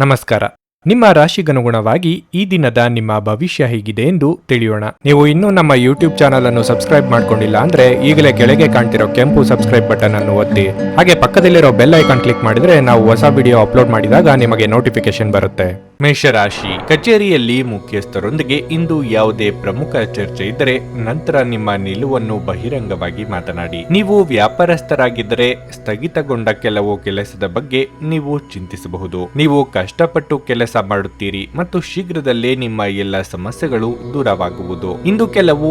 ನಮಸ್ಕಾರ. ನಿಮ್ಮ ರಾಶಿಗನುಗುಣವಾಗಿ ಈ ದಿನದ ನಿಮ್ಮ ಭವಿಷ್ಯ ಹೇಗಿದೆ ಎಂದು ತಿಳಿಯೋಣ. ನೀವು ಇನ್ನೂ ನಮ್ಮ ಯೂಟ್ಯೂಬ್ ಚಾನಲ್ ಅನ್ನು ಸಬ್ಸ್ಕ್ರೈಬ್ ಮಾಡ್ಕೊಂಡಿಲ್ಲ ಅಂದ್ರೆ ಈಗಲೇ ಕೆಳಗೆ ಕಾಣ್ತಿರೋ ಕೆಂಪು ಸಬ್ಸ್ಕ್ರೈಬ್ ಬಟನ್ ಅನ್ನು ಒತ್ತಿ, ಹಾಗೆ ಪಕ್ಕದಲ್ಲಿರೋ ಬೆಲ್ ಐಕಾನ್ ಕ್ಲಿಕ್ ಮಾಡಿದ್ರೆ ನಾವು ಹೊಸ ವಿಡಿಯೋ ಅಪ್ಲೋಡ್ ಮಾಡಿದಾಗ ನಿಮಗೆ ನೋಟಿಫಿಕೇಶನ್ ಬರುತ್ತೆ. ಮೇಷರಾಶಿ, ಕಚೇರಿಯಲ್ಲಿ ಮುಖ್ಯಸ್ಥರೊಂದಿಗೆ ಇಂದು ಯಾವುದೇ ಪ್ರಮುಖ ಚರ್ಚೆ ಇದ್ದರೆ ನಂತರ ನಿಮ್ಮ ನಿಲುವನ್ನು ಬಹಿರಂಗವಾಗಿ ಮಾತನಾಡಿ. ನೀವು ವ್ಯಾಪಾರಸ್ಥರಾಗಿದ್ದರೆ ಸ್ಥಗಿತಗೊಂಡ ಕೆಲವು ಕೆಲಸದ ಬಗ್ಗೆ ನೀವು ಚಿಂತಿಸಬಹುದು. ನೀವು ಕಷ್ಟಪಟ್ಟು ಕೆಲಸ ಮಾಡುತ್ತೀರಿ ಮತ್ತು ಶೀಘ್ರದಲ್ಲೇ ನಿಮ್ಮ ಎಲ್ಲ ಸಮಸ್ಯೆಗಳು ದೂರವಾಗುವುದು. ಇಂದು ಕೆಲವು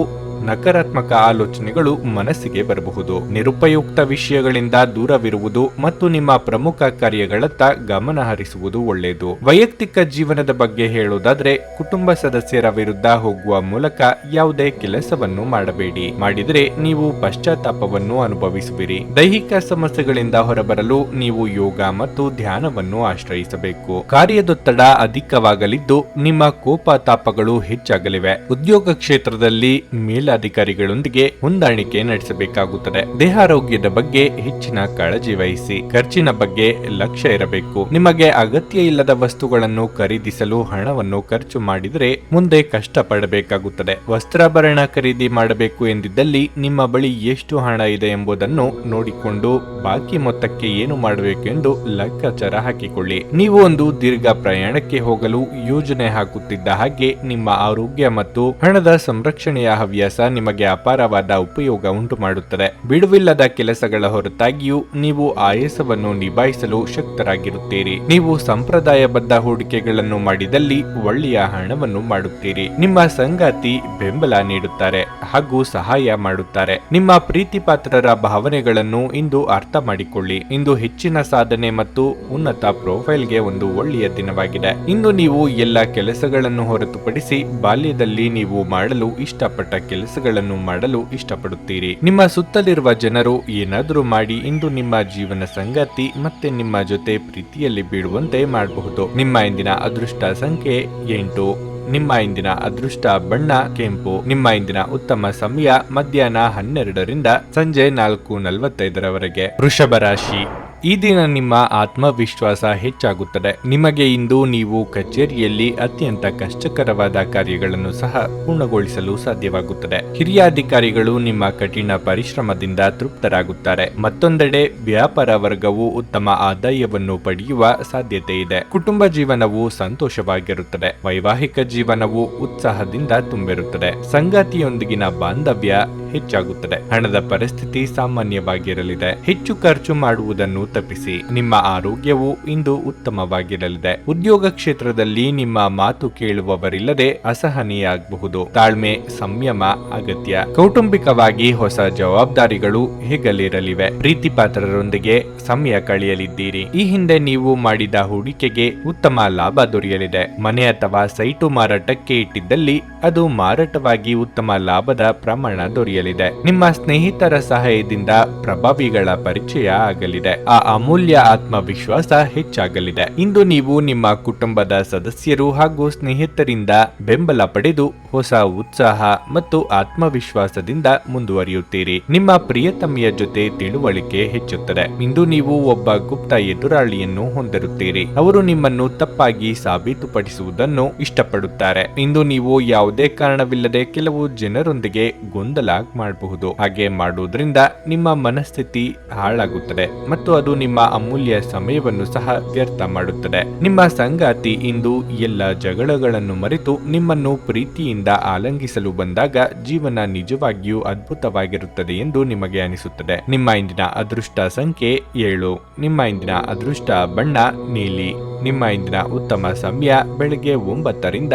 ನಕಾರಾತ್ಮಕ ಆಲೋಚನೆಗಳು ಮನಸ್ಸಿಗೆ ಬರಬಹುದು. ನಿರುಪಯುಕ್ತ ವಿಷಯಗಳಿಂದ ದೂರವಿರುವುದು ಮತ್ತು ನಿಮ್ಮ ಪ್ರಮುಖ ಕಾರ್ಯಗಳತ್ತ ಗಮನ ಹರಿಸುವುದು ಒಳ್ಳೆಯದು. ವೈಯಕ್ತಿಕ ಜೀವನದ ಬಗ್ಗೆ ಹೇಳುವುದಾದ್ರೆ, ಕುಟುಂಬ ಸದಸ್ಯರ ವಿರುದ್ಧ ಹೋಗುವ ಮೂಲಕ ಯಾವುದೇ ಕೆಲಸವನ್ನು ಮಾಡಬೇಡಿ. ಮಾಡಿದರೆ ನೀವು ಪಶ್ಚಾತ್ತಾಪವನ್ನು ಅನುಭವಿಸುವಿರಿ. ದೈಹಿಕ ಸಮಸ್ಯೆಗಳಿಂದ ಹೊರಬರಲು ನೀವು ಯೋಗ ಮತ್ತು ಧ್ಯಾನವನ್ನು ಆಶ್ರಯಿಸಬೇಕು. ಕಾರ್ಯದೊತ್ತಡ ಅಧಿಕವಾಗಲಿದ್ದು ನಿಮ್ಮ ಕೋಪ ತಾಪಗಳು ಹೆಚ್ಚಾಗಲಿವೆ. ಉದ್ಯೋಗ ಕ್ಷೇತ್ರದಲ್ಲಿ ಮೇಲಧಿಕಾರಿಗಳೊಂದಿಗೆ ಹೊಂದಾಣಿಕೆ ನಡೆಸಬೇಕಾಗುತ್ತದೆ. ದೇಹಾರೋಗ್ಯದ ಬಗ್ಗೆ ಹೆಚ್ಚಿನ ಕಾಳಜಿ ವಹಿಸಿ. ಖರ್ಚಿನ ಬಗ್ಗೆ ಲಕ್ಷ್ಯ ಇರಬೇಕು. ನಿಮಗೆ ಅಗತ್ಯ ಇಲ್ಲದ ವಸ್ತುಗಳನ್ನು ಖರೀದಿಸಲು ಹಣವನ್ನು ಖರ್ಚು ಮಾಡಿದರೆ ಮುಂದೆ ಕಷ್ಟಪಡಬೇಕಾಗುತ್ತದೆ. ವಸ್ತ್ರಾಭರಣ ಖರೀದಿ ಮಾಡಬೇಕು ಎಂದಿದ್ದಲ್ಲಿ ನಿಮ್ಮ ಬಳಿ ಎಷ್ಟು ಹಣ ಇದೆ ಎಂಬುದನ್ನು ನೋಡಿಕೊಂಡು ಬಾಕಿ ಮೊತ್ತಕ್ಕೆ ಏನು ಮಾಡಬೇಕು ಎಂದು ಲೆಕ್ಕಾಚಾರ ಹಾಕಿಕೊಳ್ಳಿ. ನೀವು ಒಂದು ದೀರ್ಘ ಪ್ರಯಾಣಕ್ಕೆ ಹೋಗಲು ಯೋಜನೆ ಹಾಕುತ್ತಿದ್ದ ಹಾಗೆ ನಿಮ್ಮ ಆರೋಗ್ಯ ಮತ್ತು ಹಣದ ಸಂರಕ್ಷಣೆಯ ಹವ್ಯಾಸ ನಿಮಗೆ ಅಪಾರವಾದ ಉಪಯೋಗ ಉಂಟು ಮಾಡುತ್ತದೆ. ಬಿಡುವಿಲ್ಲದ ಕೆಲಸಗಳ ಹೊರತಾಗಿಯೂ ನೀವು ಆಯಾಸವನ್ನು ನಿಭಾಯಿಸಲು ಶಕ್ತರಾಗಿರುತ್ತೀರಿ. ನೀವು ಸಂಪ್ರದಾಯಬದ್ಧ ಹೂಡಿಕೆಗಳನ್ನು ಮಾಡಿದಲ್ಲಿ ಒಳ್ಳೆಯ ಹಣವನ್ನು ಮಾಡುತ್ತೀರಿ. ನಿಮ್ಮ ಸಂಗಾತಿ ಬೆಂಬಲ ನೀಡುತ್ತಾರೆ ಹಾಗೂ ಸಹಾಯ ಮಾಡುತ್ತಾರೆ. ನಿಮ್ಮ ಪ್ರೀತಿ ಪಾತ್ರರ ಭಾವನೆಗಳನ್ನು ಇಂದು ಅರ್ಥ ಮಾಡಿಕೊಳ್ಳಿ. ಇಂದು ಹೆಚ್ಚಿನ ಸಾಧನೆ ಮತ್ತು ಉನ್ನತ ಪ್ರೊಫೈಲ್ಗೆ ಒಂದು ಒಳ್ಳೆಯ ದಿನವಾಗಿದೆ. ಇಂದು ನೀವು ಎಲ್ಲ ಕೆಲಸಗಳನ್ನು ಹೊರತುಪಡಿಸಿ ಬಾಲ್ಯದಲ್ಲಿ ನೀವು ಮಾಡಲು ಇಷ್ಟಪಟ್ಟ ಕೆಲಸಗಳನ್ನು ಮಾಡಲು ಇಷ್ಟಪಡುತ್ತೀರಿ. ನಿಮ್ಮ ಸುತ್ತಲಿರುವ ಜನರು ಏನಾದರೂ ಮಾಡಿ ಇಂದು ನಿಮ್ಮ ಜೀವನ ಸಂಗಾತಿ ಮತ್ತೆ ನಿಮ್ಮ ಜೊತೆ ಪ್ರೀತಿಯಲ್ಲಿ ಬೀಳುವಂತೆ ಮಾಡಬಹುದು. ನಿಮ್ಮ ಇಂದಿನ ಅದೃಷ್ಟ ಸಂಖ್ಯೆ 8. ನಿಮ್ಮ ಇಂದಿನ ಅದೃಷ್ಟ ಬಣ್ಣ ಕೆಂಪು. ನಿಮ್ಮ ಇಂದಿನ ಉತ್ತಮ ಸಮಯ ಮಧ್ಯಾಹ್ನ 12ರಿಂದ ಸಂಜೆ 4:45 ವೃಷಭ ರಾಶಿ, ಈ ದಿನ ನಿಮ್ಮ ಆತ್ಮವಿಶ್ವಾಸ ಹೆಚ್ಚಾಗುತ್ತದೆ. ನಿಮಗೆ ಇಂದು ನೀವು ಕಚೇರಿಯಲ್ಲಿ ಅತ್ಯಂತ ಕಷ್ಟಕರವಾದ ಕಾರ್ಯಗಳನ್ನು ಸಹ ಪೂರ್ಣಗೊಳಿಸಲು ಸಾಧ್ಯವಾಗುತ್ತದೆ. ಹಿರಿಯ ಅಧಿಕಾರಿಗಳು ನಿಮ್ಮ ಕಠಿಣ ಪರಿಶ್ರಮದಿಂದ ತೃಪ್ತರಾಗುತ್ತಾರೆ. ಮತ್ತೊಂದೆಡೆ ವ್ಯಾಪಾರ ವರ್ಗವು ಉತ್ತಮ ಆದಾಯವನ್ನು ಪಡೆಯುವ ಸಾಧ್ಯತೆ ಇದೆ. ಕುಟುಂಬ ಜೀವನವು ಸಂತೋಷವಾಗಿರುತ್ತದೆ. ವೈವಾಹಿಕ ಜೀವನವು ಉತ್ಸಾಹದಿಂದ ತುಂಬಿರುತ್ತದೆ. ಸಂಗಾತಿಯೊಂದಿಗಿನ ಬಾಂಧವ್ಯ ಹೆಚ್ಚಾಗುತ್ತದೆ. ಹಣದ ಪರಿಸ್ಥಿತಿ ಸಾಮಾನ್ಯವಾಗಿರಲಿದೆ. ಹೆಚ್ಚು ಖರ್ಚು ಮಾಡುವುದನ್ನು ತಪ್ಪಿಸಿ. ನಿಮ್ಮ ಆರೋಗ್ಯವು ಇಂದು ಉತ್ತಮವಾಗಿರಲಿದೆ. ಉದ್ಯೋಗ ಕ್ಷೇತ್ರದಲ್ಲಿ ನಿಮ್ಮ ಮಾತು ಕೇಳುವವರಿಲ್ಲದೆ ಅಸಹನೀಯರಾಗಬಹುದು. ತಾಳ್ಮೆ ಸಂಯಮ ಅಗತ್ಯ. ಕೌಟುಂಬಿಕವಾಗಿ ಹೊಸ ಜವಾಬ್ದಾರಿಗಳು ಹೆಗಲಿರಲಿವೆ. ಪ್ರೀತಿ ಪಾತ್ರರೊಂದಿಗೆ ಸಮಯ ಕಳೆಯಲಿದ್ದೀರಿ. ಈ ಹಿಂದೆ ನೀವು ಮಾಡಿದ ಹೂಡಿಕೆಗೆ ಉತ್ತಮ ಲಾಭ ದೊರೆಯಲಿದೆ. ಮನೆ ಅಥವಾ ಸೈಟು ಮಾರಾಟಕ್ಕೆ ಇಟ್ಟಿದ್ದಲ್ಲಿ ಅದು ಮಾರಾಟವಾಗಿ ಉತ್ತಮ ಲಾಭದ ಪ್ರಮಾಣ ದೊರೆಯಲಿದೆ. ನಿಮ್ಮ ಸ್ನೇಹಿತರ ಸಹಾಯದಿಂದ ಪ್ರಭಾವಿಗಳ ಪರಿಚಯ ಆಗಲಿದೆ. ಆ ಅಮೂಲ್ಯ ಆತ್ಮವಿಶ್ವಾಸ ಹೆಚ್ಚಾಗಲಿದೆ. ಇಂದು ನೀವು ನಿಮ್ಮ ಕುಟುಂಬದ ಸದಸ್ಯರು ಹಾಗೂ ಸ್ನೇಹಿತರಿಂದ ಬೆಂಬಲ ಪಡೆದು ಹೊಸ ಉತ್ಸಾಹ ಮತ್ತು ಆತ್ಮವಿಶ್ವಾಸದಿಂದ ಮುಂದುವರಿಯುತ್ತೀರಿ. ನಿಮ್ಮ ಪ್ರಿಯತಮೆಯ ಜೊತೆ ತಿಳುವಳಿಕೆ ಹೆಚ್ಚುತ್ತದೆ. ಇಂದು ನೀವು ಒಬ್ಬ ಗುಪ್ತ ಎದುರಾಳಿಯನ್ನು ಹೊಂದಿರುತ್ತೀರಿ. ಅವರು ನಿಮ್ಮನ್ನು ತಪ್ಪಾಗಿ ಸಾಬೀತುಪಡಿಸುವುದನ್ನು ಇಷ್ಟಪಡುತ್ತಾರೆ. ಇಂದು ನೀವು ಯಾವುದೇ ಕಾರಣವಿಲ್ಲದೆ ಕೆಲವು ಜನರೊಂದಿಗೆ ಗೊಂದಲ ಮಾಡಬಹುದು. ಹಾಗೆ ಮಾಡುವುದರಿಂದ ನಿಮ್ಮ ಮನಸ್ಥಿತಿ ಹಾಳಾಗುತ್ತದೆ ಮತ್ತು ಅದು ನಿಮ್ಮ ಅಮೂಲ್ಯ ಸಮಯವನ್ನು ಸಹ ವ್ಯರ್ಥ ಮಾಡುತ್ತದೆ. ನಿಮ್ಮ ಸಂಗಾತಿ ಇಂದು ಎಲ್ಲ ಜಗಳಗಳನ್ನು ಮರೆತು ನಿಮ್ಮನ್ನು ಪ್ರೀತಿಯಿಂದ ಆಲಂಗಿಸಲು ಬಂದಾಗ ಜೀವನ ನಿಜವಾಗಿಯೂ ಅದ್ಭುತವಾಗಿರುತ್ತದೆ ಎಂದು ನಿಮಗೆ ಅನಿಸುತ್ತದೆ. ನಿಮ್ಮ ಇಂದಿನ ಅದೃಷ್ಟ ಸಂಖ್ಯೆ 7. ನಿಮ್ಮ ಇಂದಿನ ಅದೃಷ್ಟ ಬಣ್ಣ ನೀಲಿ. ನಿಮ್ಮ ಇಂದಿನ ಉತ್ತಮ ಸಮಯ ಬೆಳಗ್ಗೆ 9ರಿಂದ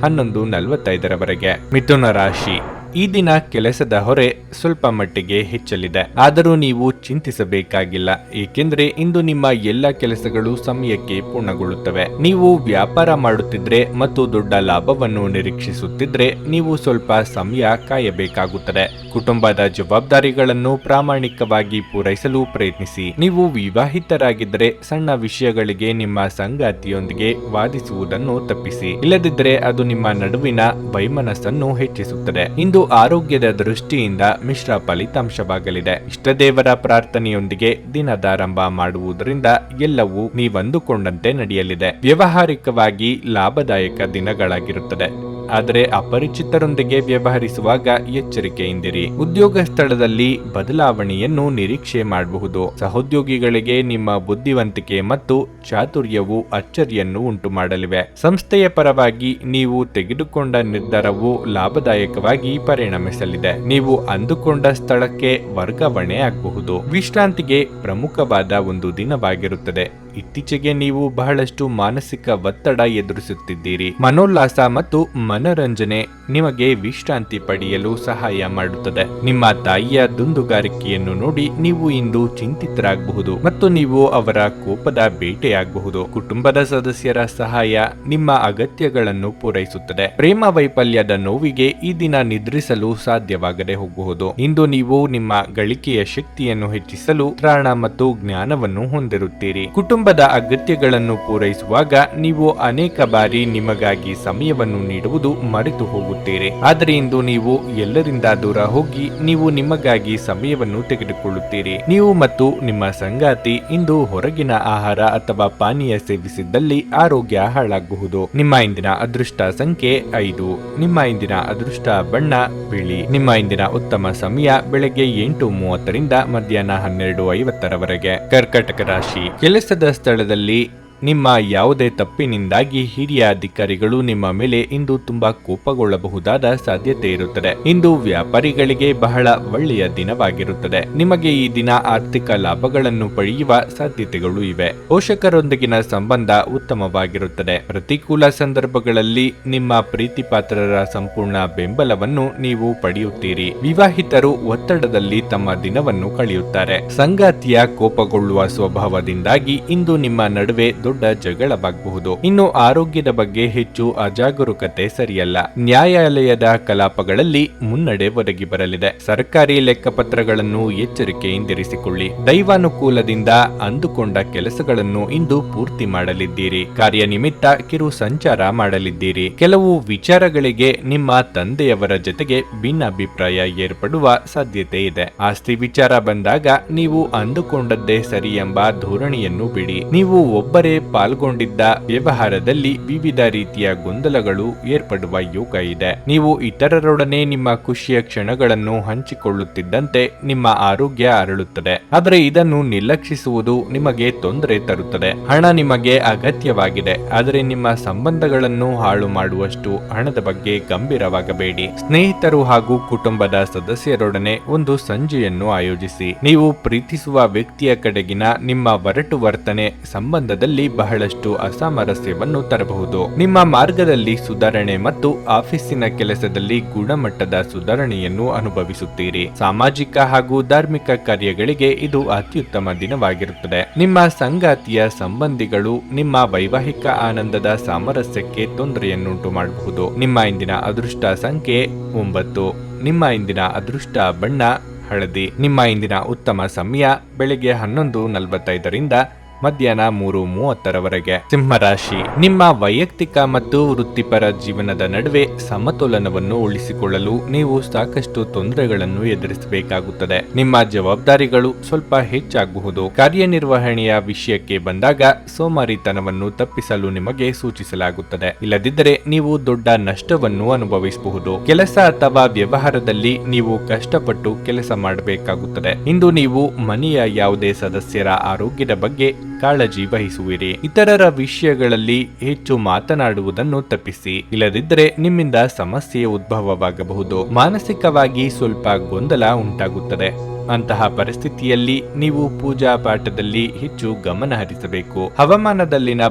11:45 ಮಿಥುನ ರಾಶಿ, ಈ ದಿನ ಕೆಲಸದ ಹೊರೆ ಸ್ವಲ್ಪ ಮಟ್ಟಿಗೆ ಹೆಚ್ಚಲಿದೆ. ಆದರೂ ನೀವು ಚಿಂತಿಸಬೇಕಾಗಿಲ್ಲ, ಏಕೆಂದರೆ ಇಂದು ನಿಮ್ಮ ಎಲ್ಲ ಕೆಲಸಗಳು ಸಮಯಕ್ಕೆ ಪೂರ್ಣಗೊಳ್ಳುತ್ತವೆ. ನೀವು ವ್ಯಾಪಾರ ಮಾಡುತ್ತಿದ್ರೆ ಮತ್ತು ದೊಡ್ಡ ಲಾಭವನ್ನು ನಿರೀಕ್ಷಿಸುತ್ತಿದ್ರೆ ನೀವು ಸ್ವಲ್ಪ ಸಮಯ ಕಾಯಬೇಕಾಗುತ್ತದೆ. ಕುಟುಂಬದ ಜವಾಬ್ದಾರಿಗಳನ್ನು ಪ್ರಾಮಾಣಿಕವಾಗಿ ಪೂರೈಸಲು ಪ್ರಯತ್ನಿಸಿ. ನೀವು ವಿವಾಹಿತರಾಗಿದ್ದರೆ ಸಣ್ಣ ವಿಷಯಗಳಿಗೆ ನಿಮ್ಮ ಸಂಗಾತಿಯೊಂದಿಗೆ ವಾದಿಸುವುದನ್ನು ತಪ್ಪಿಸಿ. ಇಲ್ಲದಿದ್ದರೆ ಅದು ನಿಮ್ಮ ನಡುವಿನ ವೈಮನಸ್ಸನ್ನು ಹೆಚ್ಚಿಸುತ್ತದೆ. ಇಂದು ಆರೋಗ್ಯದ ದೃಷ್ಟಿಯಿಂದ ಮಿಶ್ರ ಫಲಿತಾಂಶವಾಗಲಿದೆ. ಇಷ್ಟದೇವರ ಪ್ರಾರ್ಥನೆಯೊಂದಿಗೆ ದಿನದಾರಂಭ ಮಾಡುವುದರಿಂದ ಎಲ್ಲವೂ ನೀವಂದುಕೊಂಡಂತೆ ನಡೆಯಲಿದೆ. ವ್ಯಾವಹಾರಿಕವಾಗಿ ಲಾಭದಾಯಕ ದಿನಗಳಾಗಿರುತ್ತದೆ. ಆದರೆ ಅಪರಿಚಿತರೊಂದಿಗೆ ವ್ಯವಹರಿಸುವಾಗ ಎಚ್ಚರಿಕೆಯಿಂದಿರಿ. ಉದ್ಯೋಗ ಸ್ಥಳದಲ್ಲಿ ಬದಲಾವಣೆಯನ್ನು ನಿರೀಕ್ಷೆ ಮಾಡಬಹುದು. ಸಹೋದ್ಯೋಗಿಗಳಿಗೆ ನಿಮ್ಮ ಬುದ್ಧಿವಂತಿಕೆ ಮತ್ತು ಚಾತುರ್ಯವು ಅಚ್ಚರಿಯನ್ನು ಉಂಟು ಮಾಡಲಿವೆ. ಸಂಸ್ಥೆಯ ಪರವಾಗಿ ನೀವು ತೆಗೆದುಕೊಂಡ ನಿರ್ಧಾರವು ಲಾಭದಾಯಕವಾಗಿ ಪರಿಣಮಿಸಲಿದೆ. ನೀವು ಅಂದುಕೊಂಡ ಸ್ಥಳಕ್ಕೆ ವರ್ಗಾವಣೆ ಆಗಬಹುದು. ವಿಶ್ರಾಂತಿಗೆ ಪ್ರಮುಖವಾದ ಒಂದು ದಿನವಾಗಿರುತ್ತದೆ. ಇತ್ತೀಚೆಗೆ ನೀವು ಬಹಳಷ್ಟು ಮಾನಸಿಕ ಒತ್ತಡ ಎದುರಿಸುತ್ತಿದ್ದೀರಿ. ಮನೋಲ್ಲಾಸ ಮತ್ತು ಮನರಂಜನೆ ನಿಮಗೆ ವಿಶ್ರಾಂತಿ ಪಡೆಯಲು ಸಹಾಯ ಮಾಡುತ್ತದೆ. ನಿಮ್ಮ ತಾಯಿಯ ದುಂದುಗಾರಿಕೆಯನ್ನು ನೋಡಿ ನೀವು ಇಂದು ಚಿಂತಿತರಾಗಬಹುದು ಮತ್ತು ನೀವು ಅವರ ಕೋಪದ ಬೇಟೆಯಾಗಬಹುದು. ಕುಟುಂಬದ ಸದಸ್ಯರ ಸಹಾಯ ನಿಮ್ಮ ಅಗತ್ಯಗಳನ್ನು ಪೂರೈಸುತ್ತದೆ. ಪ್ರೇಮ ವೈಫಲ್ಯದ ನೋವಿಗೆ ಈ ದಿನ ನಿದ್ರಿಸಲು ಸಾಧ್ಯವಾಗದೆ ಹೋಗಬಹುದು. ಇಂದು ನೀವು ನಿಮ್ಮ ಗಳಿಕೆಯ ಶಕ್ತಿಯನ್ನು ಹೆಚ್ಚಿಸಲು ತ್ರಾಣ ಮತ್ತು ಜ್ಞಾನವನ್ನು ಹೊಂದಿರುತ್ತೀರಿ. ಕುಟುಂಬದ ಅಗತ್ಯಗಳನ್ನು ಪೂರೈಸುವಾಗ ನೀವು ಅನೇಕ ಬಾರಿ ನಿಮಗಾಗಿ ಸಮಯವನ್ನು ನೀಡುವುದು ಮರೆತು ಹೋಗುತ್ತೀರಿ. ಆದರೆ ಇಂದು ನೀವು ಎಲ್ಲರಿಂದ ದೂರ ಹೋಗಿ ನೀವು ನಿಮಗಾಗಿ ಸಮಯವನ್ನು ತೆಗೆದುಕೊಳ್ಳುತ್ತೀರಿ. ನೀವು ಮತ್ತು ನಿಮ್ಮ ಸಂಗಾತಿ ಇಂದು ಹೊರಗಿನ ಆಹಾರ ಅಥವಾ ಪಾನೀಯ ಸೇವಿಸಿದ್ದಲ್ಲಿ ಆರೋಗ್ಯ ಹಾಳಾಗಬಹುದು. ನಿಮ್ಮ ಇಂದಿನ ಅದೃಷ್ಟ ಸಂಖ್ಯೆ 5. ನಿಮ್ಮ ಇಂದಿನ ಅದೃಷ್ಟ ಬಣ್ಣ ಬಿಳಿ. ನಿಮ್ಮ ಇಂದಿನ ಉತ್ತಮ ಸಮಯ ಬೆಳಗ್ಗೆ 8:30 ಮಧ್ಯಾಹ್ನ 12:50 ಕರ್ಕಟಕ ರಾಶಿ. ಕೆಲಸದ ಸ್ಥಳದಲ್ಲಿ ನಿಮ್ಮ ಯಾವುದೇ ತಪ್ಪಿನಿಂದಾಗಿ ಹಿರಿಯ ಅಧಿಕಾರಿಗಳು ನಿಮ್ಮ ಮೇಲೆ ಇಂದು ತುಂಬಾ ಕೋಪಗೊಳ್ಳಬಹುದಾದ ಸಾಧ್ಯತೆ ಇರುತ್ತದೆ. ಇಂದು ವ್ಯಾಪಾರಿಗಳಿಗೆ ಬಹಳ ಒಳ್ಳೆಯ ದಿನವಾಗಿರುತ್ತದೆ. ನಿಮಗೆ ಈ ದಿನ ಆರ್ಥಿಕ ಲಾಭಗಳನ್ನು ಪಡೆಯುವ ಸಾಧ್ಯತೆಗಳು ಇವೆ. ಪೋಷಕರೊಂದಿಗಿನ ಸಂಬಂಧ ಉತ್ತಮವಾಗಿರುತ್ತದೆ. ಪ್ರತಿಕೂಲ ಸಂದರ್ಭಗಳಲ್ಲಿ ನಿಮ್ಮ ಪ್ರೀತಿಪಾತ್ರರ ಸಂಪೂರ್ಣ ಬೆಂಬಲವನ್ನು ನೀವು ಪಡೆಯುತ್ತೀರಿ. ವಿವಾಹಿತರು ಒತ್ತಡದಲ್ಲಿ ತಮ್ಮ ದಿನವನ್ನು ಕಳೆಯುತ್ತಾರೆ. ಸಂಗಾತಿಯ ಕೋಪಗೊಳ್ಳುವ ಸ್ವಭಾವದಿಂದಾಗಿ ಇಂದು ನಿಮ್ಮ ನಡುವೆ ದೊಡ್ಡ ಜಗಳವಾಗಬಹುದು. ಇನ್ನು ಆರೋಗ್ಯದ ಬಗ್ಗೆ ಹೆಚ್ಚು ಅಜಾಗರೂಕತೆ ಸರಿಯಲ್ಲ. ನ್ಯಾಯಾಲಯದ ಕಲಾಪಗಳಲ್ಲಿ ಮುನ್ನಡೆ ಒದಗಿ ಬರಲಿದೆ. ಸರ್ಕಾರಿ ಲೆಕ್ಕಪತ್ರಗಳನ್ನು ಎಚ್ಚರಿಕೆಯಿಂದಿರಿಸಿಕೊಳ್ಳಿ. ದೈವಾನುಕೂಲದಿಂದ ಅಂದುಕೊಂಡ ಕೆಲಸಗಳನ್ನು ಇಂದು ಪೂರ್ತಿ ಮಾಡಲಿದ್ದೀರಿ. ಕಾರ್ಯನಿಮಿತ್ತ ಕಿರು ಸಂಚಾರ ಮಾಡಲಿದ್ದೀರಿ. ಕೆಲವು ವಿಚಾರಗಳಿಗೆ ನಿಮ್ಮ ತಂದೆಯವರ ಜೊತೆಗೆ ಭಿನ್ನಾಭಿಪ್ರಾಯ ಏರ್ಪಡುವ ಸಾಧ್ಯತೆ ಇದೆ. ಆಸ್ತಿ ವಿಚಾರ ಬಂದಾಗ ನೀವು ಅಂದುಕೊಂಡದ್ದೇ ಸರಿ ಎಂಬ ಧೋರಣೆಯನ್ನು ಬಿಡಿ. ನೀವು ಒಬ್ಬರೇ ಪಾಲ್ಗೊಂಡಿದ್ದ ವ್ಯವಹಾರದಲ್ಲಿ ವಿವಿಧ ರೀತಿಯ ಗೊಂದಲಗಳು ಏರ್ಪಡುವ ಯೋಗ ಇದೆ. ನೀವು ಇತರರೊಡನೆ ನಿಮ್ಮ ಖುಷಿಯ ಕ್ಷಣಗಳನ್ನು ಹಂಚಿಕೊಳ್ಳುತ್ತಿದ್ದಂತೆ ನಿಮ್ಮ ಆರೋಗ್ಯ ಅರಳುತ್ತದೆ. ಆದರೆ ಇದನ್ನು ನಿರ್ಲಕ್ಷಿಸುವುದು ನಿಮಗೆ ತೊಂದರೆ ತರುತ್ತದೆ. ಹಣ ನಿಮಗೆ ಅಗತ್ಯವಾಗಿದೆ, ಆದರೆ ನಿಮ್ಮ ಸಂಬಂಧಗಳನ್ನು ಹಾಳು ಮಾಡುವಷ್ಟು ಹಣದ ಬಗ್ಗೆ ಗಂಭೀರವಾಗಬೇಡಿ. ಸ್ನೇಹಿತರು ಹಾಗೂ ಕುಟುಂಬದ ಸದಸ್ಯರೊಡನೆ ಒಂದು ಸಂಜೆಯನ್ನು ಆಯೋಜಿಸಿ. ನೀವು ಪ್ರೀತಿಸುವ ವ್ಯಕ್ತಿಯ ಕಡೆಗಿನ ನಿಮ್ಮ ಒರಟು ವರ್ತನೆ ಸಂಬಂಧದಲ್ಲಿ ಬಹಳಷ್ಟು ಅಸಾಮರಸ್ಯವನ್ನು ತರಬಹುದು. ನಿಮ್ಮ ಮಾರ್ಗದಲ್ಲಿ ಸುಧಾರಣೆ ಮತ್ತು ಆಫೀಸಿನ ಕೆಲಸದಲ್ಲಿ ಗುಣಮಟ್ಟದ ಸುಧಾರಣೆಯನ್ನು ಅನುಭವಿಸುತ್ತೀರಿ. ಸಾಮಾಜಿಕ ಹಾಗೂ ಧಾರ್ಮಿಕ ಕಾರ್ಯಗಳಿಗೆ ಇದು ಅತ್ಯುತ್ತಮ ದಿನವಾಗಿರುತ್ತದೆ. ನಿಮ್ಮ ಸಂಗಾತಿಯ ಸಂಬಂಧಿಗಳು ನಿಮ್ಮ ವೈವಾಹಿಕ ಆನಂದದ ಸಾಮರಸ್ಯಕ್ಕೆ ತೊಂದರೆಯನ್ನುಂಟು ಮಾಡಬಹುದು. ನಿಮ್ಮ ಇಂದಿನ ಅದೃಷ್ಟ ಸಂಖ್ಯೆ 9. ನಿಮ್ಮ ಇಂದಿನ ಅದೃಷ್ಟ ಬಣ್ಣ ಹಳದಿ. ನಿಮ್ಮ ಇಂದಿನ ಉತ್ತಮ ಸಮಯ ಬೆಳಗ್ಗೆ 11:45 ಮಧ್ಯಾಹ್ನ 3:30 ಸಿಂಹರಾಶಿ. ನಿಮ್ಮ ವೈಯಕ್ತಿಕ ಮತ್ತು ವೃತ್ತಿಪರ ಜೀವನದ ನಡುವೆ ಸಮತೋಲನವನ್ನು ಉಳಿಸಿಕೊಳ್ಳಲು ನೀವು ಸಾಕಷ್ಟು ತೊಂದರೆಗಳನ್ನು ಎದುರಿಸಬೇಕಾಗುತ್ತದೆ. ನಿಮ್ಮ ಜವಾಬ್ದಾರಿಗಳು ಸ್ವಲ್ಪ ಹೆಚ್ಚಾಗಬಹುದು. ಕಾರ್ಯನಿರ್ವಹಣೆಯ ವಿಷಯಕ್ಕೆ ಬಂದಾಗ ಸೋಮಾರಿತನವನ್ನು ತಪ್ಪಿಸಲು ನಿಮಗೆ ಸೂಚಿಸಲಾಗುತ್ತದೆ. ಇಲ್ಲದಿದ್ದರೆ ನೀವು ದೊಡ್ಡ ನಷ್ಟವನ್ನು ಅನುಭವಿಸಬಹುದು. ಕೆಲಸ ಅಥವಾ ವ್ಯವಹಾರದಲ್ಲಿ ನೀವು ಕಷ್ಟಪಟ್ಟು ಕೆಲಸ ಮಾಡಬೇಕಾಗುತ್ತದೆ. ಇಂದು ನೀವು ಮನೆಯ ಯಾವುದೇ ಸದಸ್ಯರ ಆರೋಗ್ಯದ ಬಗ್ಗೆ ಕಾಳಜಿ ವಹಿಸುವಿರಿ. ಇತರರ ವಿಷಯಗಳಲ್ಲಿ ಹೆಚ್ಚು ಮಾತನಾಡುವುದನ್ನು ತಪ್ಪಿಸಿ. ಇಲ್ಲದಿದ್ದರೆ ನಿಮ್ಮಿಂದ ಸಮಸ್ಯೆ ಉದ್ಭವವಾಗಬಹುದು. ಮಾನಸಿಕವಾಗಿ ಸ್ವಲ್ಪ ಗೊಂದಲ ಉಂಟಾಗುತ್ತದೆ. ಅಂತಹ ಪರಿಸ್ಥಿತಿಯಲ್ಲಿ ನೀವು ಪೂಜಾ ಪಾಠದಲ್ಲಿ ಹೆಚ್ಚು ಗಮನ ಹರಿಸಬೇಕು. ಹವಾಮಾನದಲ್ಲಿನ